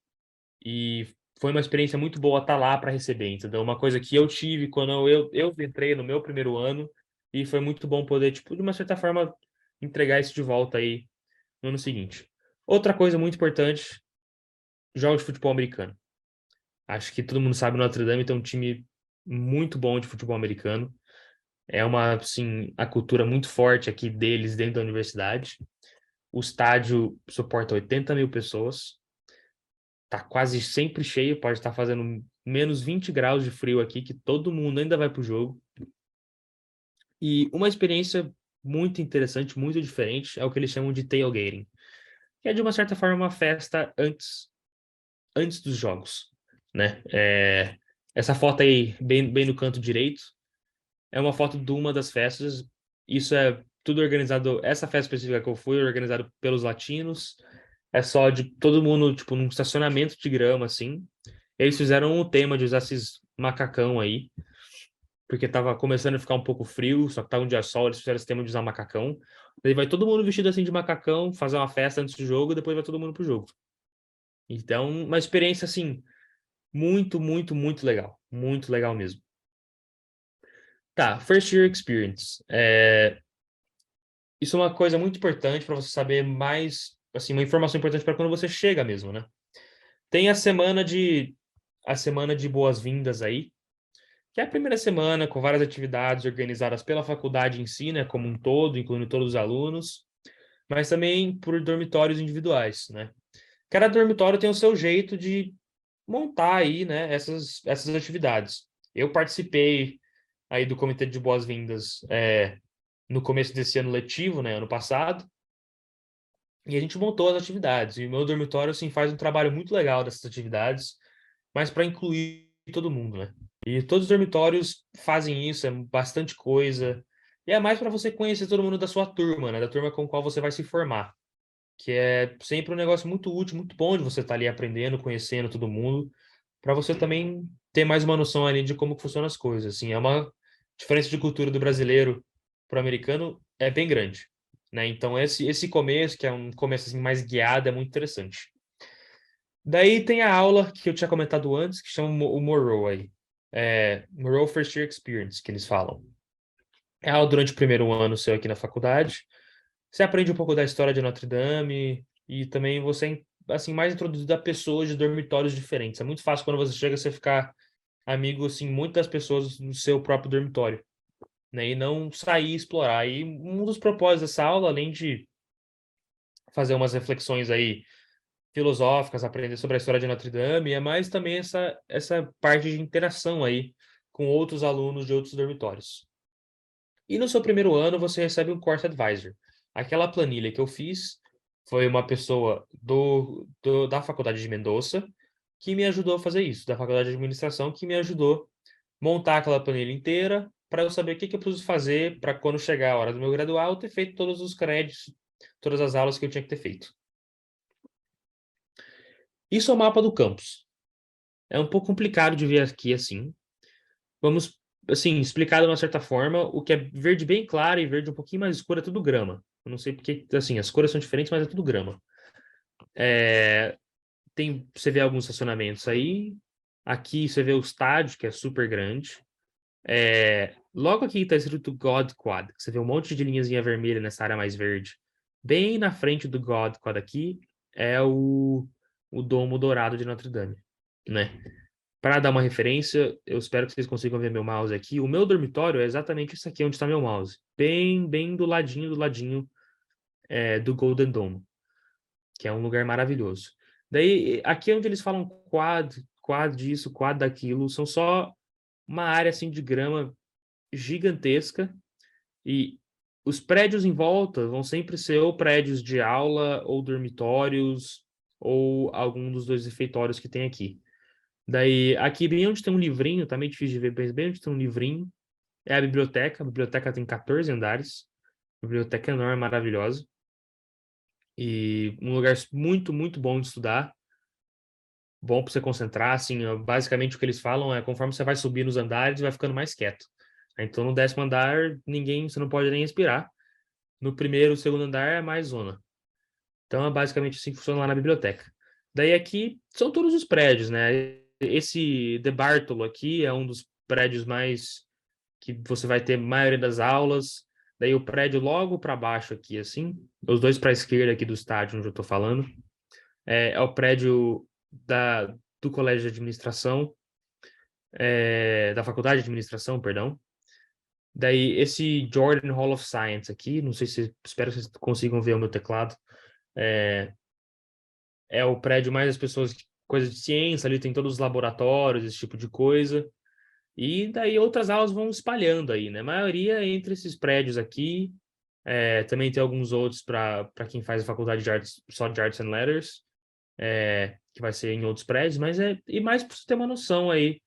e foi uma experiência muito boa estar lá para receber, entendeu? Uma coisa que eu tive quando eu entrei no meu primeiro ano, e foi muito bom poder, tipo, de uma certa forma, entregar isso de volta aí no ano seguinte. Outra coisa muito importante, jogos de futebol americano. Acho que todo mundo sabe, o Notre Dame tem um time muito bom de futebol americano. É uma, assim, a cultura muito forte aqui deles dentro da universidade. O estádio suporta 80 mil pessoas. Tá quase sempre cheio, pode estar fazendo menos 20 graus de frio aqui, que todo mundo ainda vai pro jogo. E uma experiência muito interessante, muito diferente, é o que eles chamam de tailgating, que é de uma certa forma uma festa antes dos jogos, né? Essa foto aí, bem no canto direito, é uma foto de uma das festas. Isso é tudo organizado. Essa festa específica que eu fui, organizado pelos latinos. É só de todo mundo, tipo, num estacionamento de grama, assim. Eles fizeram o tema de usar esses macacão aí, porque tava começando a ficar um pouco frio, só que tava um dia sol, eles fizeram esse tema de usar macacão. Daí vai todo mundo vestido assim de macacão, fazer uma festa antes do jogo, e depois vai todo mundo pro jogo. Então, uma experiência, assim, muito, muito, muito legal. Muito legal mesmo. Tá, First Year Experience. Isso é uma coisa muito importante para você saber mais, assim, uma informação importante para quando você chega mesmo, né? Tem a semana de boas-vindas aí, que é a primeira semana com várias atividades organizadas pela faculdade em si, né, como um todo, incluindo todos os alunos, mas também por dormitórios individuais, né? Cada dormitório tem o seu jeito de montar aí, né, essas atividades. Eu participei aí do comitê de boas-vindas no começo desse ano letivo, né, ano passado, e a gente montou as atividades. E o meu dormitório, assim, faz um trabalho muito legal dessas atividades, mas para incluir todo mundo, né? E todos os dormitórios fazem isso, é bastante coisa. E é mais para você conhecer todo mundo da sua turma, né? Da turma com a qual você vai se formar. Que é sempre um negócio muito útil, muito bom de você estar ali aprendendo, conhecendo todo mundo, para você também ter mais uma noção ali de como funcionam as coisas. Assim, é uma diferença de cultura do brasileiro para o americano é bem grande, né? Então esse começo, que é um começo assim, mais guiado, é muito interessante. Daí tem a aula que eu tinha comentado antes, que chama o Morrow aí. Morrow First Year Experience, que eles falam. É aula durante o primeiro ano seu aqui na faculdade. Você aprende um pouco da história de Notre Dame e também você é assim mais introduzido a pessoas de dormitórios diferentes. É muito fácil quando você chega você ficar amigo assim muitas pessoas no seu próprio dormitório, né? E não sair e explorar. E um dos propósitos dessa aula, além de fazer umas reflexões aí filosóficas, aprender sobre a história de Notre Dame, é mais também essa parte de interação aí com outros alunos de outros dormitórios. E no seu primeiro ano você recebe um Course Advisor. Aquela planilha que eu fiz foi uma pessoa da Faculdade de Mendoza que me ajudou a fazer isso, da Faculdade de Administração, que me ajudou a montar aquela planilha inteira para eu saber o que eu preciso fazer para quando chegar a hora do meu graduar eu ter feito todos os créditos, todas as aulas que eu tinha que ter feito. Isso é o mapa do campus. É um pouco complicado de ver aqui assim. Vamos, assim, explicar de uma certa forma. O que é verde bem claro e verde um pouquinho mais escuro é tudo grama. Eu não sei porque, assim, as cores são diferentes, mas é tudo grama. Você vê alguns estacionamentos aí. Aqui você vê o estádio, que é super grande. Logo aqui está escrito God Quad. Você vê um monte de linhazinha vermelha nessa área mais verde. Bem na frente do God Quad aqui é o domo dourado de Notre Dame, né? Para dar uma referência, eu espero que vocês consigam ver meu mouse aqui. O meu dormitório é exatamente isso aqui onde está meu mouse. Bem do ladinho do Golden Dome, que é um lugar maravilhoso. Daí, aqui é onde eles falam quad disso, quad daquilo, são só uma área assim de grama gigantesca e os prédios em volta vão sempre ser ou prédios de aula ou dormitórios ou algum dos dois refeitórios que tem aqui. Daí, aqui bem onde tem um livrinho, tá meio difícil de ver, mas bem onde tem um livrinho, é a biblioteca. A biblioteca tem 14 andares. Biblioteca enorme, maravilhosa. E um lugar muito, muito bom de estudar. Bom para você concentrar, assim, basicamente o que eles falam é conforme você vai subir nos andares, vai ficando mais quieto. Então, no 10º andar, você não pode nem respirar. No primeiro, segundo andar é mais zona. Então, é basicamente assim que funciona lá na biblioteca. Daí aqui são todos os prédios, né? Esse De Bartolo aqui é um dos prédios mais que você vai ter a maioria das aulas. Daí o prédio logo para baixo aqui, assim, os dois para a esquerda aqui do estádio onde eu estou falando, é o prédio do Colégio de Administração, da Faculdade de Administração, perdão. Daí esse Jordan Hall of Science aqui, não sei se, espero que vocês consigam ver o meu teclado, é, é o prédio mais das pessoas, coisa de ciência, ali tem todos os laboratórios, esse tipo de coisa. E daí outras aulas vão espalhando aí, né? A maioria entre esses prédios aqui. Também tem alguns outros para quem faz a faculdade de artes, só de Arts and Letters, que vai ser em outros prédios, mas e mais para você ter uma noção aí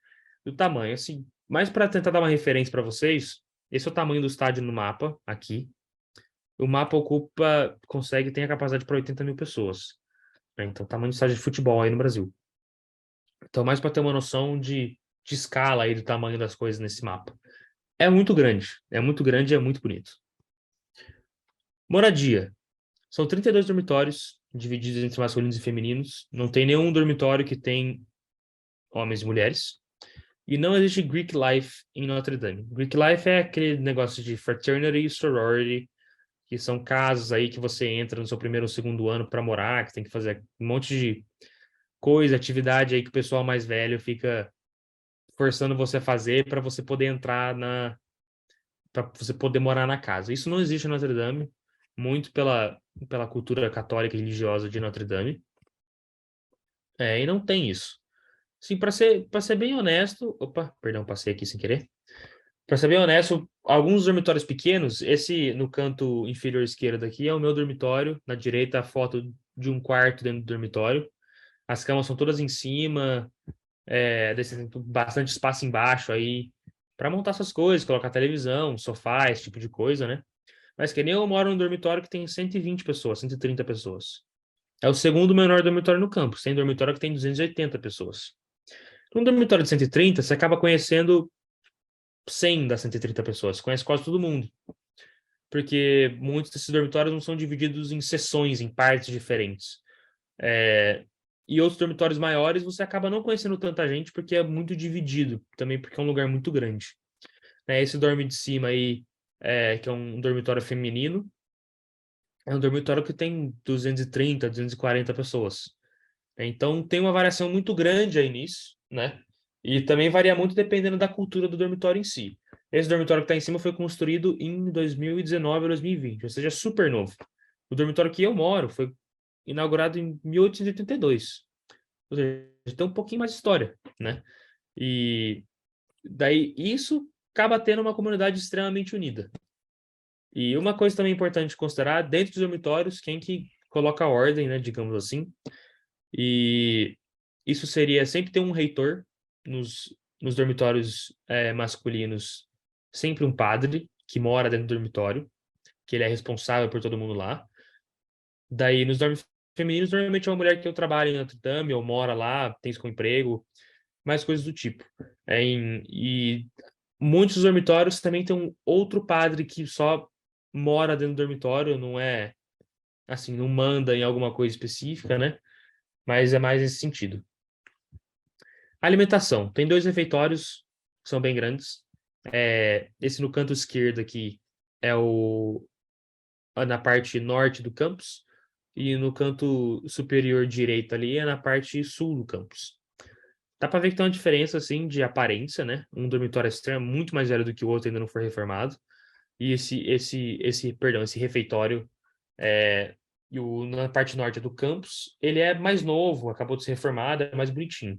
do tamanho. Assim, mais para tentar dar uma referência para vocês, esse é o tamanho do estádio no mapa, aqui. O mapa tem a capacidade para 80 mil pessoas, né? Então, tamanho do estádio de futebol aí no Brasil. Então, mais para ter uma noção de escala aí do tamanho das coisas nesse mapa. É muito grande e é muito bonito. Moradia. São 32 dormitórios, divididos entre masculinos e femininos. Não tem nenhum dormitório que tem homens e mulheres. E não existe Greek Life em Notre Dame. Greek Life é aquele negócio de fraternity e sorority, que são casas aí que você entra no seu primeiro ou segundo ano para morar, que tem que fazer um monte de coisa, atividade aí que o pessoal mais velho fica forçando você a fazer para você poder entrar para você poder morar na casa. Isso não existe em Notre Dame, muito pela cultura católica e religiosa de Notre Dame. E não tem isso. Sim, para ser bem honesto, opa, perdão, passei aqui sem querer. Para ser bem honesto, alguns dormitórios pequenos, esse no canto inferior esquerdo aqui é o meu dormitório, na direita a foto de um quarto dentro do dormitório. As camas são todas em cima, tem bastante espaço embaixo aí para montar essas coisas, colocar televisão, sofá, esse tipo de coisa, né? Mas que nem eu moro num dormitório que tem 120 pessoas, 130 pessoas. É o segundo menor dormitório no campus. Tem dormitório que tem 280 pessoas. Num dormitório de 130, você acaba conhecendo 100 das 130 pessoas. Você conhece quase todo mundo. Porque muitos desses dormitórios não são divididos em seções, em partes diferentes. E outros dormitórios maiores, você acaba não conhecendo tanta gente porque é muito dividido. Também porque é um lugar muito grande. Esse dorme de cima aí, que é um dormitório feminino, é um dormitório que tem 230, 240 pessoas. Então tem uma variação muito grande aí nisso, né? E também varia muito dependendo da cultura do dormitório em si. Esse dormitório que está em cima foi construído em 2019 ou 2020, ou seja, super novo. O dormitório que eu moro foi inaugurado em 1882. Ou seja, tem um pouquinho mais de história, né? E daí isso acaba tendo uma comunidade extremamente unida. E uma coisa também importante considerar, dentro dos dormitórios, quem que coloca a ordem, né, digamos assim, e isso seria sempre ter um reitor nos dormitórios masculinos, sempre um padre que mora dentro do dormitório, que ele é responsável por todo mundo lá. Daí, nos dormitórios femininos, normalmente é uma mulher que eu trabalho em Notre Dame, ou mora lá, tem isso com emprego, mais coisas do tipo. E muitos dormitórios também tem um outro padre que só mora dentro do dormitório, não é assim, não manda em alguma coisa específica, né? Mas é mais nesse sentido. Alimentação. Tem 2 refeitórios, que são bem grandes. Esse no canto esquerdo aqui é na parte norte do campus, e no canto superior direito ali é na parte sul do campus. Dá para ver que tem uma diferença assim de aparência, né? Um dormitório extremo muito mais velho do que o outro, ainda não foi reformado. E esse refeitório na parte norte é do campus, ele é mais novo, acabou de ser reformado, é mais bonitinho.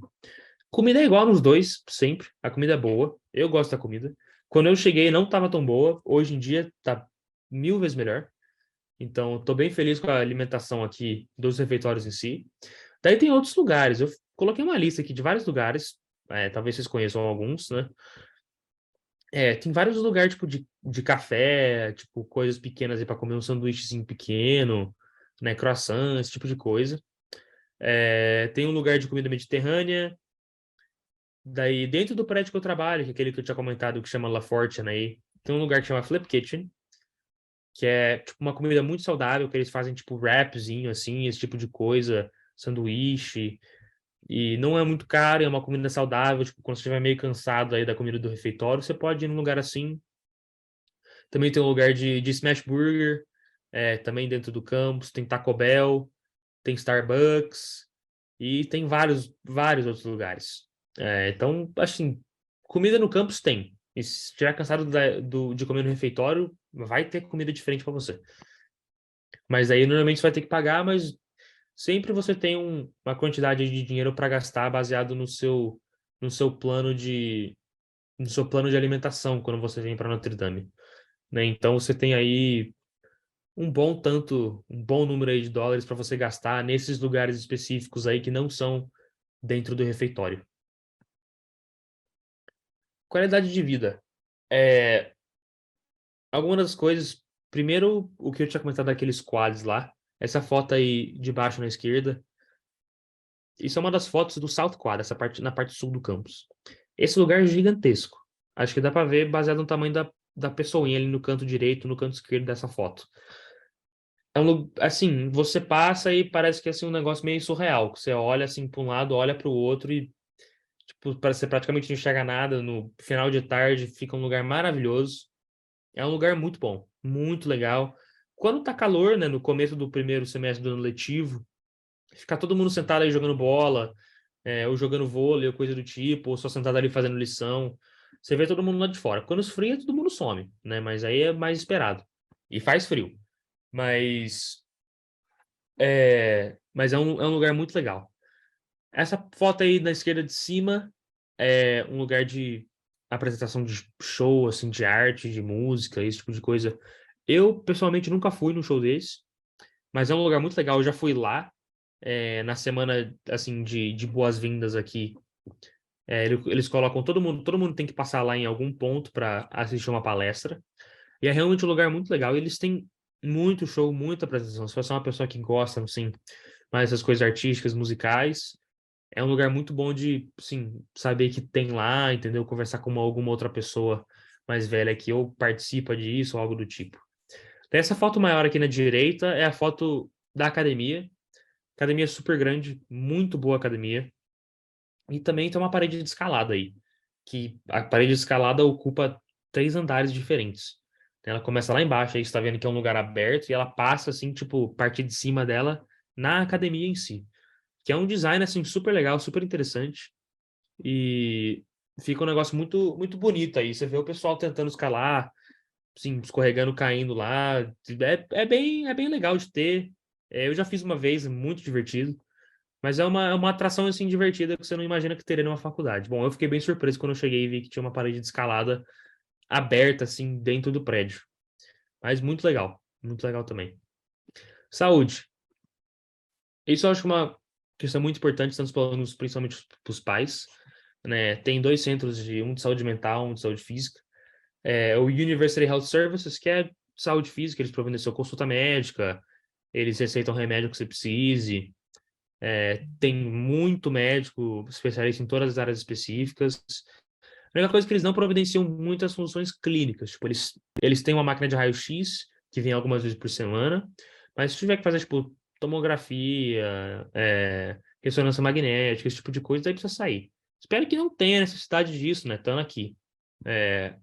Comida é igual nos dois, sempre. A comida é boa. Eu gosto da comida. Quando eu cheguei, não estava tão boa. Hoje em dia, tá 1000 vezes melhor. Então, estou bem feliz com a alimentação aqui dos refeitórios em si. Daí tem outros lugares. Eu coloquei uma lista aqui de vários lugares. Talvez vocês conheçam alguns, né? Tem vários lugares, tipo, de café, tipo, coisas pequenas aí para comer um sanduíchezinho pequeno, né? Croissant, esse tipo de coisa. Tem um lugar de comida mediterrânea. Daí, dentro do prédio que eu trabalho, que é aquele que eu tinha comentado, que chama La Fortune aí, tem um lugar que chama Flip Kitchen, que é, tipo, uma comida muito saudável, que eles fazem, tipo, wrapzinho, assim, esse tipo de coisa, sanduíche, e não é muito caro, é uma comida saudável, tipo, quando você estiver meio cansado aí da comida do refeitório, você pode ir num lugar assim. Também tem um lugar de smash burger, também dentro do campus, tem Taco Bell, tem Starbucks, e tem vários, vários outros lugares. Então, assim, comida no campus tem. E se estiver cansado de comer no refeitório, vai ter comida diferente para você. Mas aí normalmente você vai ter que pagar, mas sempre você tem uma quantidade de dinheiro para gastar baseado no seu plano no seu plano de alimentação quando você vem para Notre Dame, né? Então você tem aí um bom número aí de dólares para você gastar nesses lugares específicos aí que não são dentro do refeitório. Qualidade de vida. É, Algumas das coisas. Primeiro, o que eu tinha comentado daqueles quads lá. Essa foto aí de baixo na esquerda. Isso é uma das fotos do South Quad, essa parte, na parte sul do campus. Esse lugar é gigantesco. Acho que dá para ver baseado no tamanho da pessoinha ali no canto direito, no canto esquerdo dessa foto. Assim, você passa e parece que é assim, um negócio meio surreal. Que você olha assim para um lado, olha para o outro e tipo, parece que você praticamente não enxerga nada. No final de tarde fica um lugar maravilhoso. É um lugar muito bom, muito legal. Quando tá calor, né, no começo do primeiro semestre do ano letivo, fica todo mundo sentado aí jogando bola, ou jogando vôlei, ou coisa do tipo, ou só sentado ali fazendo lição. Você vê todo mundo lá de fora. Quando esfria, todo mundo some, né? Mas aí é mais esperado. E faz frio. Mas é um lugar muito legal. Essa foto aí na esquerda de cima é um lugar de apresentação de show, assim, de arte, de música, esse tipo de coisa. Eu, pessoalmente, nunca fui num show desse, mas é um lugar muito legal. Eu já fui lá, na semana, assim, de boas-vindas aqui. Eles colocam todo mundo tem que passar lá em algum ponto para assistir uma palestra. E é realmente um lugar muito legal. E eles têm muito show, muita apresentação. Se você é uma pessoa que gosta, assim, mais dessas coisas artísticas, musicais, é um lugar muito bom de, sim, saber que tem lá, entendeu? Conversar com alguma outra pessoa mais velha que ou participa disso ou algo do tipo. Tem essa foto maior aqui na direita, é a foto da academia. Academia super grande, muito boa academia. E também tem uma parede de escalada aí, que a parede de escalada ocupa 3 andares diferentes. Ela começa lá embaixo, aí você tá vendo que é um lugar aberto, e ela passa, assim, tipo, parte de cima dela na academia em si. Que é um design, assim, super legal, super interessante. E fica um negócio muito, muito bonito aí. Você vê o pessoal tentando escalar, assim, escorregando, caindo lá. É bem legal de ter. Eu já fiz uma vez, muito divertido. Mas é uma atração, assim, divertida que você não imagina que teria numa faculdade. Bom, eu fiquei bem surpreso quando eu cheguei e vi que tinha uma parede de escalada aberta, assim, dentro do prédio. Mas muito legal também. Saúde. Isso eu acho uma questão muito importante, estamos falando principalmente para os pais, né? Tem dois centros, um de saúde mental, um de saúde física. O University Health Services, que é saúde física, eles provedem sua consulta médica, eles receitam remédio que você precise, tem muito médico especialista em todas as áreas específicas. A única coisa é que eles não providenciam muitas funções clínicas. Tipo, eles têm uma máquina de raio-x que vem algumas vezes por semana, mas se tiver que fazer, tipo, tomografia, ressonância magnética, esse tipo de coisa, daí precisa sair. Espero que não tenha necessidade disso, né? Estando aqui.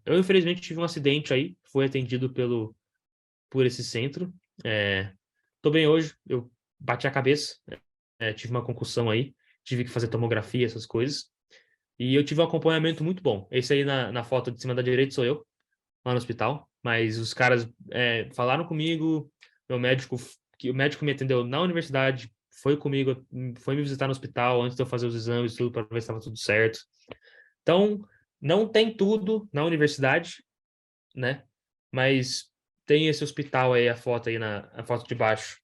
Eu, infelizmente, tive um acidente aí, fui atendido por esse centro. Tô bem hoje, eu bati a cabeça, tive uma concussão aí, tive que fazer tomografia, essas coisas. E eu tive um acompanhamento muito bom. Esse aí na foto de cima da direita sou eu, lá no hospital. Mas os caras falaram comigo, meu médico que o médico me atendeu na universidade, foi comigo, foi me visitar no hospital antes de eu fazer os exames, tudo para ver se estava tudo certo. Então, não tem tudo na universidade, né? Mas tem esse hospital aí, a foto aí a foto de baixo.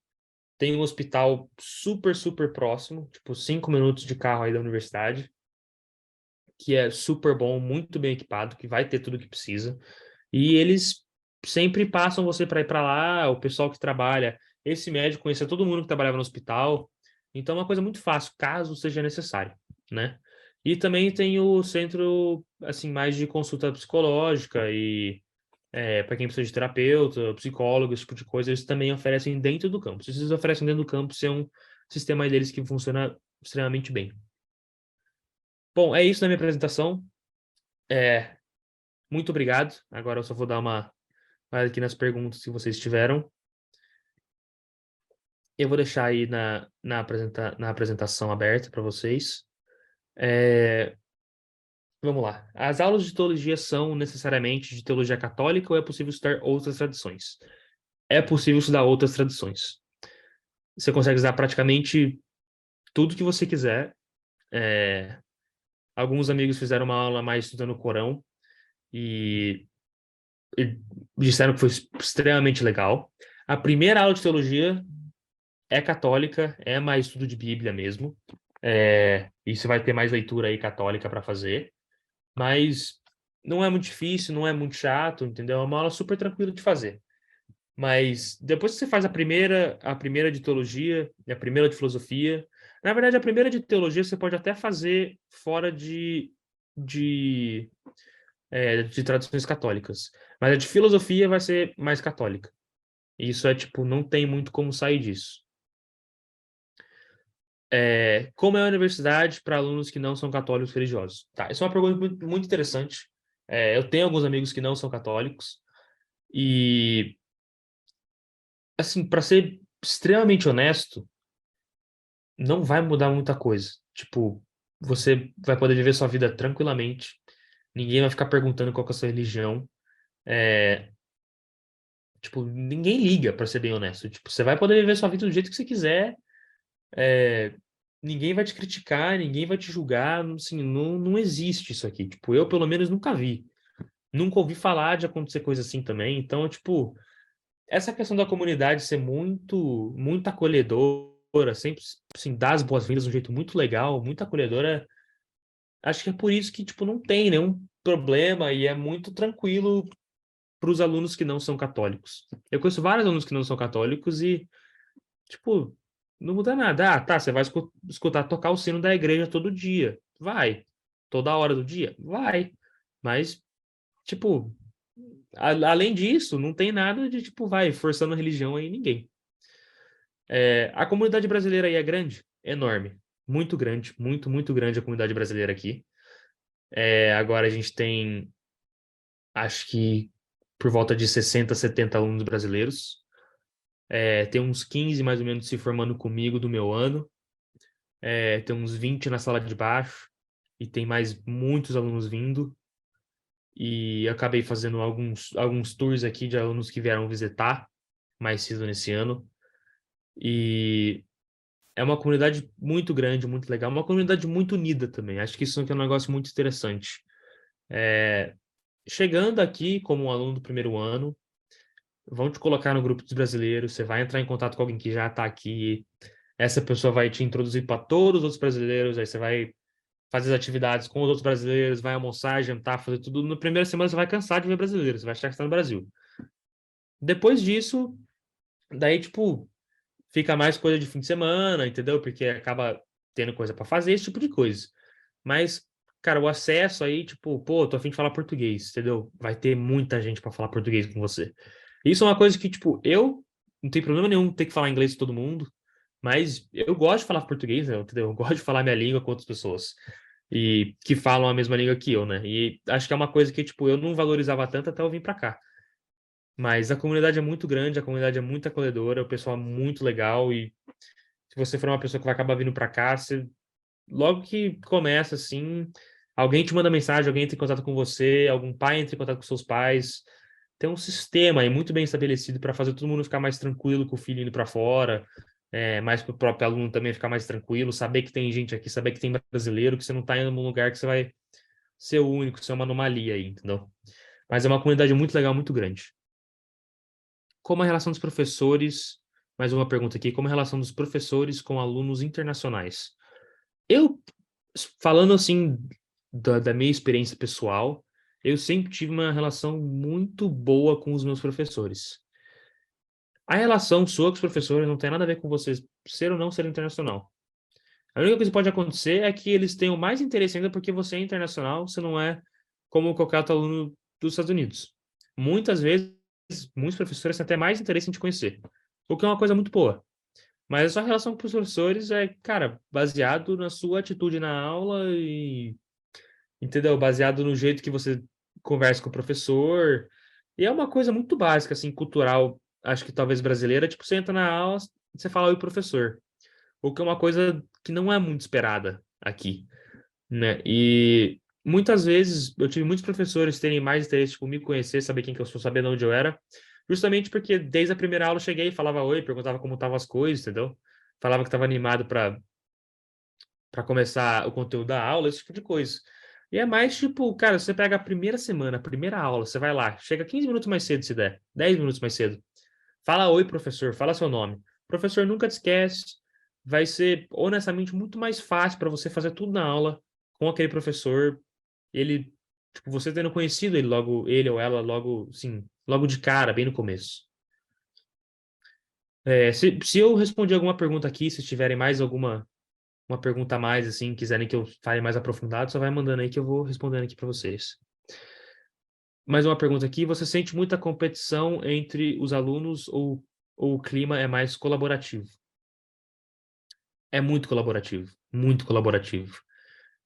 Tem um hospital super, super próximo, tipo 5 minutos de carro aí da universidade, que é super bom, muito bem equipado, que vai ter tudo que precisa. E eles sempre passam você para ir para lá, o pessoal que trabalha, esse médico conhecia todo mundo que trabalhava no hospital. Então é uma coisa muito fácil, caso seja necessário, né? E também tem o centro, assim, mais de consulta psicológica e para quem precisa de terapeuta, psicólogo, esse tipo de coisa, eles também oferecem dentro do campus. Se eles oferecem dentro do campus, é um sistema aí deles que funciona extremamente bem. Bom, é isso na minha apresentação. É, muito obrigado. Agora eu só vou dar uma olhada aqui nas perguntas que vocês tiveram. Eu vou deixar aí na apresentação aberta para vocês. É, vamos lá. As aulas de teologia são necessariamente de teologia católica ou é possível estudar outras tradições? É possível estudar outras tradições. Você consegue usar praticamente tudo que você quiser. É, alguns amigos fizeram uma aula mais estudando o Corão e, e disseram que foi extremamente legal. A primeira aula de teologia é católica, é mais estudo de Bíblia mesmo. E você vai ter mais leitura aí católica para fazer. Mas não é muito difícil, não é muito chato, entendeu? É uma aula super tranquila de fazer. Mas depois que você faz a primeira de teologia e a primeira de filosofia, na verdade, a primeira de teologia você pode até fazer fora de, de tradições católicas. Mas a de filosofia vai ser mais católica. E isso é tipo, não tem muito como sair disso. Como é a universidade para alunos que não são católicos religiosos? Tá, isso é uma pergunta muito, muito interessante. Eu tenho alguns amigos que não são católicos e, assim, para ser extremamente honesto, não vai mudar muita coisa. Tipo, você vai poder viver sua vida tranquilamente. Ninguém vai ficar perguntando qual que é a sua religião. É, tipo, ninguém liga, para ser bem honesto. Tipo, você vai poder viver sua vida do jeito que você quiser. Ninguém vai te criticar, ninguém vai te julgar. Assim, não existe isso aqui. Tipo, eu pelo menos nunca vi. Nunca ouvi falar de acontecer coisa assim também. Então, tipo, essa questão da comunidade ser muito, muito acolhedora, sempre, assim, dar as boas-vindas de um jeito muito legal, muito acolhedora, acho que é por isso que, tipo, não tem nenhum problema e é muito tranquilo para os alunos que não são católicos. Eu conheço vários alunos que não são católicos e, tipo, não muda nada. Ah, tá, você vai escutar tocar o sino da igreja todo dia. Vai. Toda hora do dia? Vai. Mas, tipo, além disso, não tem nada de, tipo, vai, forçando religião aí em ninguém. A comunidade brasileira aí é grande? Enorme. Muito grande, muito, muito grande a comunidade brasileira aqui. Agora a gente tem, acho que, por volta de 60, 70 alunos brasileiros. Tem uns 15 mais ou menos se formando comigo do meu ano. Tem uns 20 na sala de baixo. E tem mais muitos alunos vindo. E eu acabei fazendo alguns tours aqui de alunos que vieram visitar mais cedo nesse ano. E é uma comunidade muito grande, muito legal, uma comunidade muito unida também. Acho que isso aqui é um negócio muito interessante. Chegando aqui como um aluno do primeiro ano, vão te colocar no grupo dos brasileiros, você vai entrar em contato com alguém que já está aqui, essa pessoa vai te introduzir para todos os outros brasileiros, aí você vai fazer as atividades com os outros brasileiros, vai almoçar, jantar, fazer tudo. Na primeira semana você vai cansar de ver brasileiros, você vai achar que está no Brasil. Depois disso, daí, tipo, fica mais coisa de fim de semana, entendeu? Porque acaba tendo coisa para fazer, esse tipo de coisa. Mas, cara, o acesso aí, tipo, pô, tô a fim de falar português, entendeu? Vai ter muita gente para falar português com você. Isso é uma coisa que, tipo, eu não tenho problema nenhum ter que falar inglês com todo mundo, mas eu gosto de falar português, né, entendeu? Eu gosto de falar minha língua com outras pessoas e que falam a mesma língua que eu, né? E acho que é uma coisa que, tipo, eu não valorizava tanto até eu vir para cá. Mas a comunidade é muito grande, a comunidade é muito acolhedora, o pessoal é muito legal e se você for uma pessoa que vai acabar vindo para cá, você logo que começa assim, alguém te manda mensagem, alguém entra em contato com você, algum pai entra em contato com seus pais, tem um sistema aí muito bem estabelecido para fazer todo mundo ficar mais tranquilo com o filho indo para fora, mais para o próprio aluno também ficar mais tranquilo, saber que tem gente aqui, saber que tem brasileiro, que você não está indo num lugar que você vai ser o único, ser uma anomalia aí, entendeu? Mas é uma comunidade muito legal, muito grande. Como a relação dos professores, mais uma pergunta aqui, como a relação dos professores com alunos internacionais? Eu, falando assim da minha experiência pessoal, eu sempre tive uma relação muito boa com os meus professores. A relação sua com os professores não tem nada a ver com você ser ou não ser internacional. A única coisa que pode acontecer é que eles tenham mais interesse ainda porque você é internacional, você não é como qualquer outro aluno dos Estados Unidos. Muitas vezes, muitos professores têm até mais interesse em te conhecer, o que é uma coisa muito boa. Mas a sua relação com os professores é, cara, baseado na sua atitude na aula e, entendeu? Baseado no jeito que você conversa com o professor. E é uma coisa muito básica, assim, cultural, acho que talvez brasileira, tipo, você entra na aula, você fala oi, professor. O que é uma coisa que não é muito esperada aqui, né? E muitas vezes eu tive muitos professores terem mais interesse, tipo, me conhecer, saber quem que eu sou, saber de onde eu era, justamente porque desde a primeira aula eu cheguei, falava oi, perguntava como estavam as coisas, entendeu? Falava que estava animado para começar o conteúdo da aula, esse tipo de coisa. E é mais tipo, cara, você pega a primeira semana, a primeira aula, você vai lá, chega 15 minutos mais cedo se der, 10 minutos mais cedo. Fala oi, professor, fala seu nome. O professor nunca te esquece. Vai ser, honestamente, muito mais fácil para você fazer tudo na aula com aquele professor. Ele, tipo, você tendo conhecido ele logo, ele ou ela logo, sim, logo de cara, bem no começo. Se eu respondi alguma pergunta aqui, se tiverem mais alguma uma pergunta a mais, assim, quiserem que eu fale mais aprofundado, só vai mandando aí que eu vou respondendo aqui para vocês. Mais uma pergunta aqui. Você sente muita competição entre os alunos ou o clima é mais colaborativo? É muito colaborativo, muito colaborativo.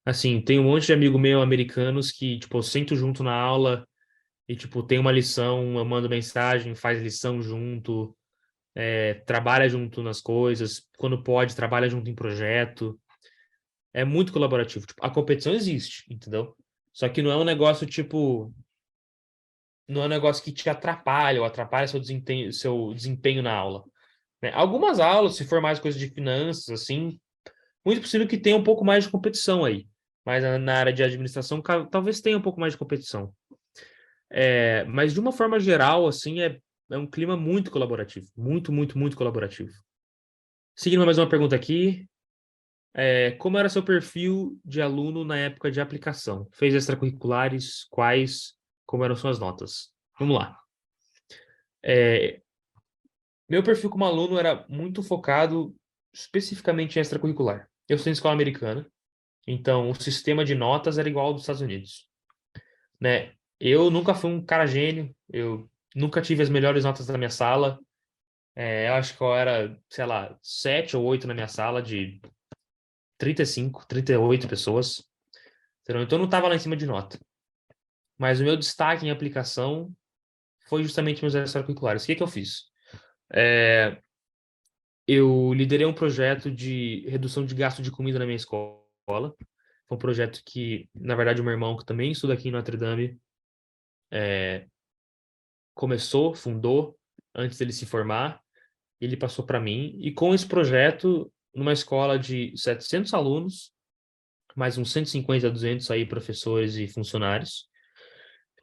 Assim, tem um monte de amigo meu americanos que, tipo, eu sento junto na aula e, tipo, tem uma lição, eu mando mensagem, faz lição junto, trabalha junto nas coisas, quando pode, trabalha junto em projeto. É muito colaborativo. Tipo, a competição existe, entendeu? Só que não é um negócio, tipo, não é um negócio que te atrapalha ou atrapalha seu desempenho na aula, né? Algumas aulas, se for mais coisa de finanças, assim, muito possível que tenha um pouco mais de competição aí. Mas na área de administração, talvez tenha um pouco mais de competição. Mas de uma forma geral, assim, é um clima muito colaborativo. Muito, muito, muito colaborativo. Seguindo mais uma pergunta aqui. Como era seu perfil de aluno na época de aplicação? Fez extracurriculares? Quais? Como eram suas notas? Vamos lá. É, Meu perfil como aluno era muito focado especificamente em extracurricular. Eu sou em escola americana, então o sistema de notas era igual ao dos Estados Unidos, né? Eu nunca fui um cara gênio, eu nunca tive as melhores notas da minha sala. Eu acho que eu era, sei lá, 7 ou 8 na minha sala de 35, 38 pessoas. Entendeu? Então eu não estava lá em cima de nota. Mas o meu destaque em aplicação foi justamente meus extracurriculares. O que que eu fiz? É, eu liderei um projeto de redução de gasto de comida na minha escola. Foi um projeto que, na verdade, o meu irmão, que também estuda aqui em Notre Dame, começou, fundou, antes dele se formar. Ele passou para mim. E com esse projeto, numa escola de 700 alunos, mais uns 150 a 200 aí, professores e funcionários,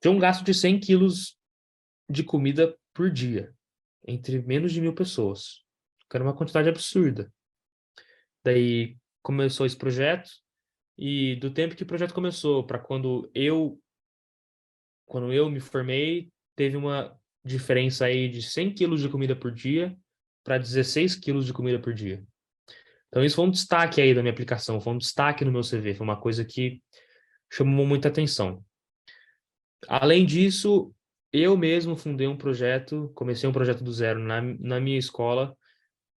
tinha um gasto de 100 quilos de comida por dia, entre menos de 1.000 pessoas. Que era uma quantidade absurda. Daí começou esse projeto, e do tempo que o projeto começou para quando eu me formei, teve uma diferença aí de 100 quilos de comida por dia para 16 quilos de comida por dia. Então isso foi um destaque aí da minha aplicação, foi um destaque no meu CV, foi uma coisa que chamou muita atenção. Além disso, eu mesmo fundei um projeto, comecei um projeto do zero na minha escola,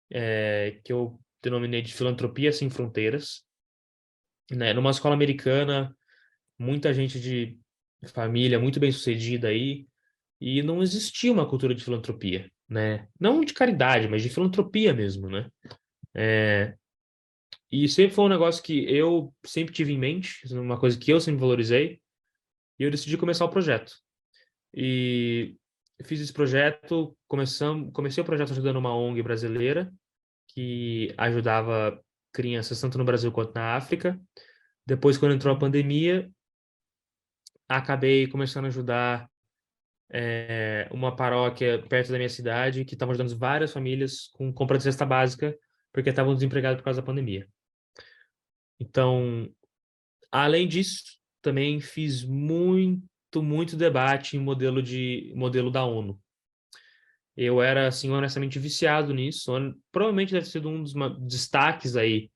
que eu denominei de Filantropia Sem Fronteiras, né? Numa escola americana, muita gente de família muito bem-sucedida aí, e não existia uma cultura de filantropia, né? Não de caridade, mas de filantropia mesmo, né? E sempre foi um negócio que eu sempre tive em mente, uma coisa que eu sempre valorizei, e eu decidi começar o projeto. E eu fiz esse projeto, comecei o projeto ajudando uma ONG brasileira que ajudava crianças tanto no Brasil quanto na África. Depois, quando entrou a pandemia, acabei começando a ajudar uma paróquia perto da minha cidade que estava ajudando várias famílias com compra de cesta básica porque estavam desempregados por causa da pandemia. Então, além disso, também fiz muito debate em modelo da ONU. Eu era, assim, honestamente viciado nisso. Provavelmente deve ser um dos destaques aí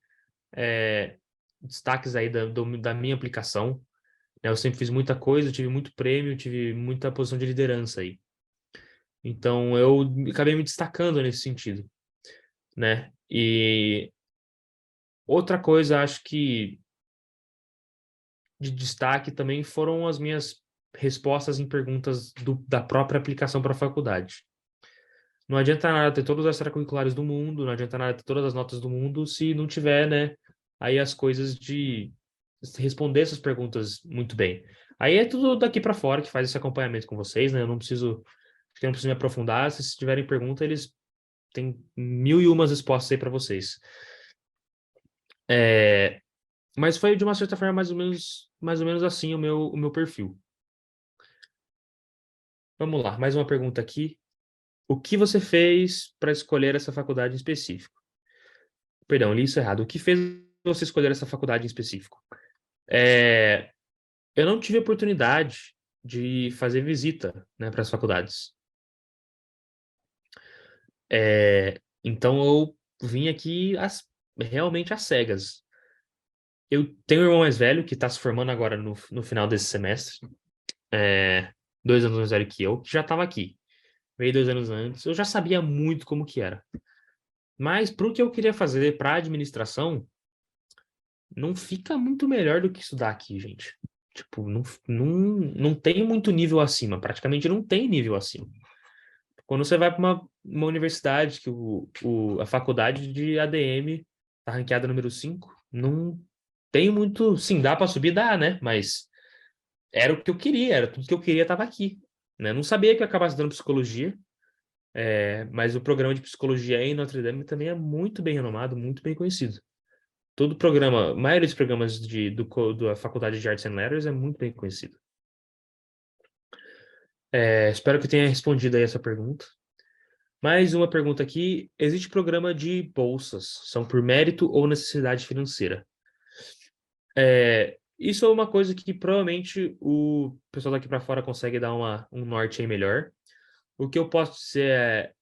da minha aplicação, né? Eu sempre fiz muita coisa, tive muito prêmio, tive muita posição de liderança aí. Então, eu acabei me destacando nesse sentido, né? E outra coisa, acho que de destaque também foram as minhas respostas em perguntas da própria aplicação para a faculdade. Não adianta nada ter todas as extracurriculares do mundo, não adianta nada ter todas as notas do mundo se não tiver, né, aí as coisas de responder essas perguntas muito bem. Aí é tudo daqui para fora que faz esse acompanhamento com vocês, né? Acho que eu não preciso me aprofundar. Se tiverem pergunta, eles têm mil e umas respostas aí para vocês. Mas foi de uma certa forma mais ou menos assim o meu perfil. Vamos lá, mais uma pergunta aqui. O que você fez para escolher essa faculdade em específico? Perdão, li isso errado. O que fez você escolher essa faculdade em específico? É, eu não tive oportunidade de fazer visita, né, para as faculdades. Então eu vim aqui realmente às cegas. Eu tenho um irmão mais velho que está se formando agora no final desse semestre, é, 2 anos mais velho que eu, que já estava aqui. Veio 2 anos antes, eu já sabia muito como que era. Mas para o que eu queria fazer para administração, não fica muito melhor do que estudar aqui, gente. Tipo, não tem muito nível acima, praticamente não tem nível acima. Quando você vai para uma universidade, que a faculdade de ADM tá ranqueada número 5, não tem muito. Sim, dá para subir, dá, né? Mas era o que eu queria, era tudo que eu queria estava aqui. Né? Não sabia que eu acabasse dando psicologia, mas o programa de psicologia em Notre Dame também é muito bem renomado, muito bem conhecido. Todo programa, a maioria dos programas da Faculdade de Arts and Letters é muito bem conhecido. Espero que eu tenha respondido aí essa pergunta. Mais uma pergunta aqui. Existe programa de bolsas? São por mérito ou necessidade financeira? Isso é uma coisa que provavelmente o pessoal daqui para fora consegue dar um norte aí melhor. O que eu posso dizer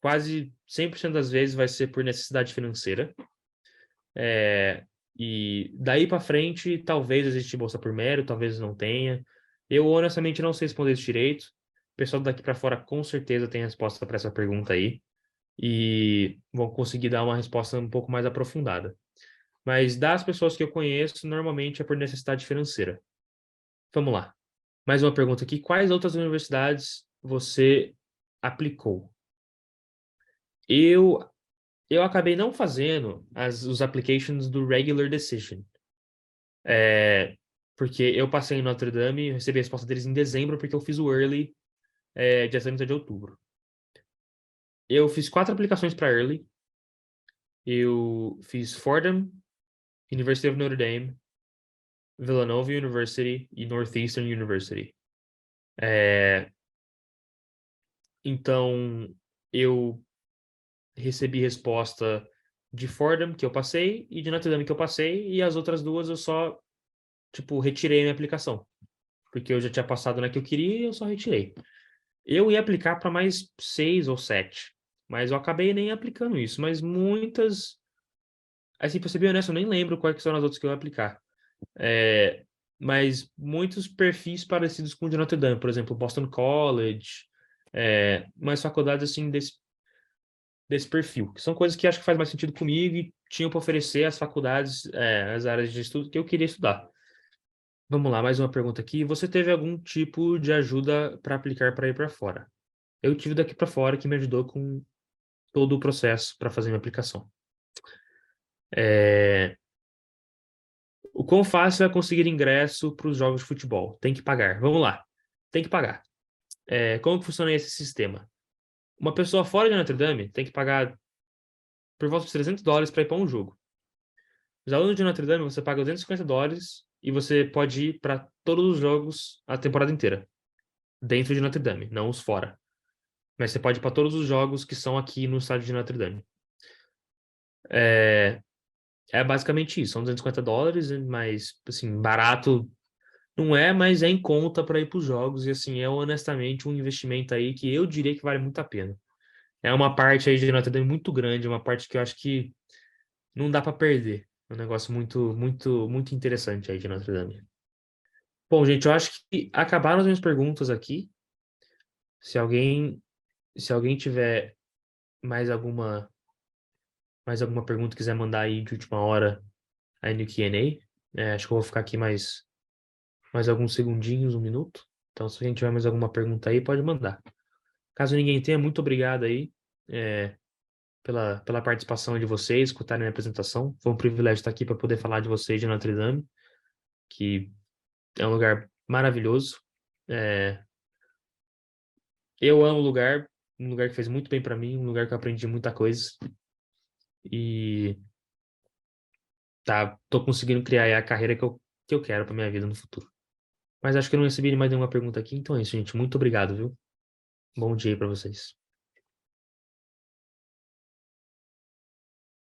quase 100% das vezes vai ser por necessidade financeira. E daí para frente, talvez exista bolsa por mérito, talvez não tenha. Eu honestamente não sei responder isso direito. O pessoal daqui para fora com certeza tem resposta para essa pergunta aí e vão conseguir dar uma resposta um pouco mais aprofundada. Mas das pessoas que eu conheço, normalmente é por necessidade financeira. Vamos lá. Mais uma pergunta aqui. Quais outras universidades você aplicou? Eu eu acabei não fazendo os applications do Regular Decision. Porque eu passei em Notre Dame e recebi a resposta deles em dezembro, porque eu fiz o Early dia 30 de outubro. Eu fiz 4 aplicações para Early. Eu fiz Fordham, University of Notre Dame, Villanova University e Northeastern University. Então, eu recebi resposta de Fordham, que eu passei, e de Notre Dame, que eu passei, e as outras duas eu só, tipo, retirei a minha aplicação. Porque eu já tinha passado na que eu queria e eu só retirei. Eu ia aplicar para mais 6 ou 7, mas eu acabei nem aplicando isso. Mas muitas. Assim, pra ser bem honesto, eu nem lembro quais que são as outras que eu ia aplicar. É, mas muitos perfis parecidos com o de Notre Dame, por exemplo, Boston College, mais faculdades assim desse perfil, que são coisas que acho que faz mais sentido comigo e tinham para oferecer as faculdades, as áreas de estudo que eu queria estudar. Vamos lá, mais uma pergunta aqui. Você teve algum tipo de ajuda para aplicar para ir para fora? Eu tive daqui para fora que me ajudou com todo o processo para fazer minha aplicação. O quão fácil é conseguir ingresso para os jogos de futebol? Tem que pagar. Vamos lá. Tem que pagar. Como que funciona esse sistema? Uma pessoa fora de Notre Dame tem que pagar por volta de $300 para ir para um jogo. Os alunos de Notre Dame, você paga $250 e você pode ir para todos os jogos a temporada inteira, dentro de Notre Dame, não os fora. Mas você pode ir para todos os jogos que são aqui no estádio de Notre Dame. É, é basicamente isso, são $250, mas, assim, barato não é, mas é em conta para ir para os jogos e, assim, é honestamente um investimento aí que eu diria que vale muito a pena. É uma parte aí de Notre Dame muito grande, uma parte que eu acho que não dá para perder. É um negócio muito, muito, muito interessante aí de Notre Dame. Bom, gente, eu acho que acabaram as minhas perguntas aqui. Se alguém, se alguém tiver mais alguma, mais alguma pergunta, quiser mandar aí de última hora aí no Q&A, acho que eu vou ficar aqui mais alguns segundinhos, um minuto. Então, se alguém tiver mais alguma pergunta aí, pode mandar. Caso ninguém tenha, muito obrigado aí, é, pela participação de vocês, escutarem minha apresentação. Foi um privilégio estar aqui para poder falar de vocês de Notre Dame, que é um lugar maravilhoso. É, eu amo o lugar, um lugar que fez muito bem para mim, um lugar que eu aprendi muita coisa. E tô conseguindo criar aí a carreira que eu quero para minha vida no futuro. Mas acho que eu não recebi mais nenhuma pergunta aqui, então é isso, gente. Muito obrigado, viu? Bom dia aí para vocês.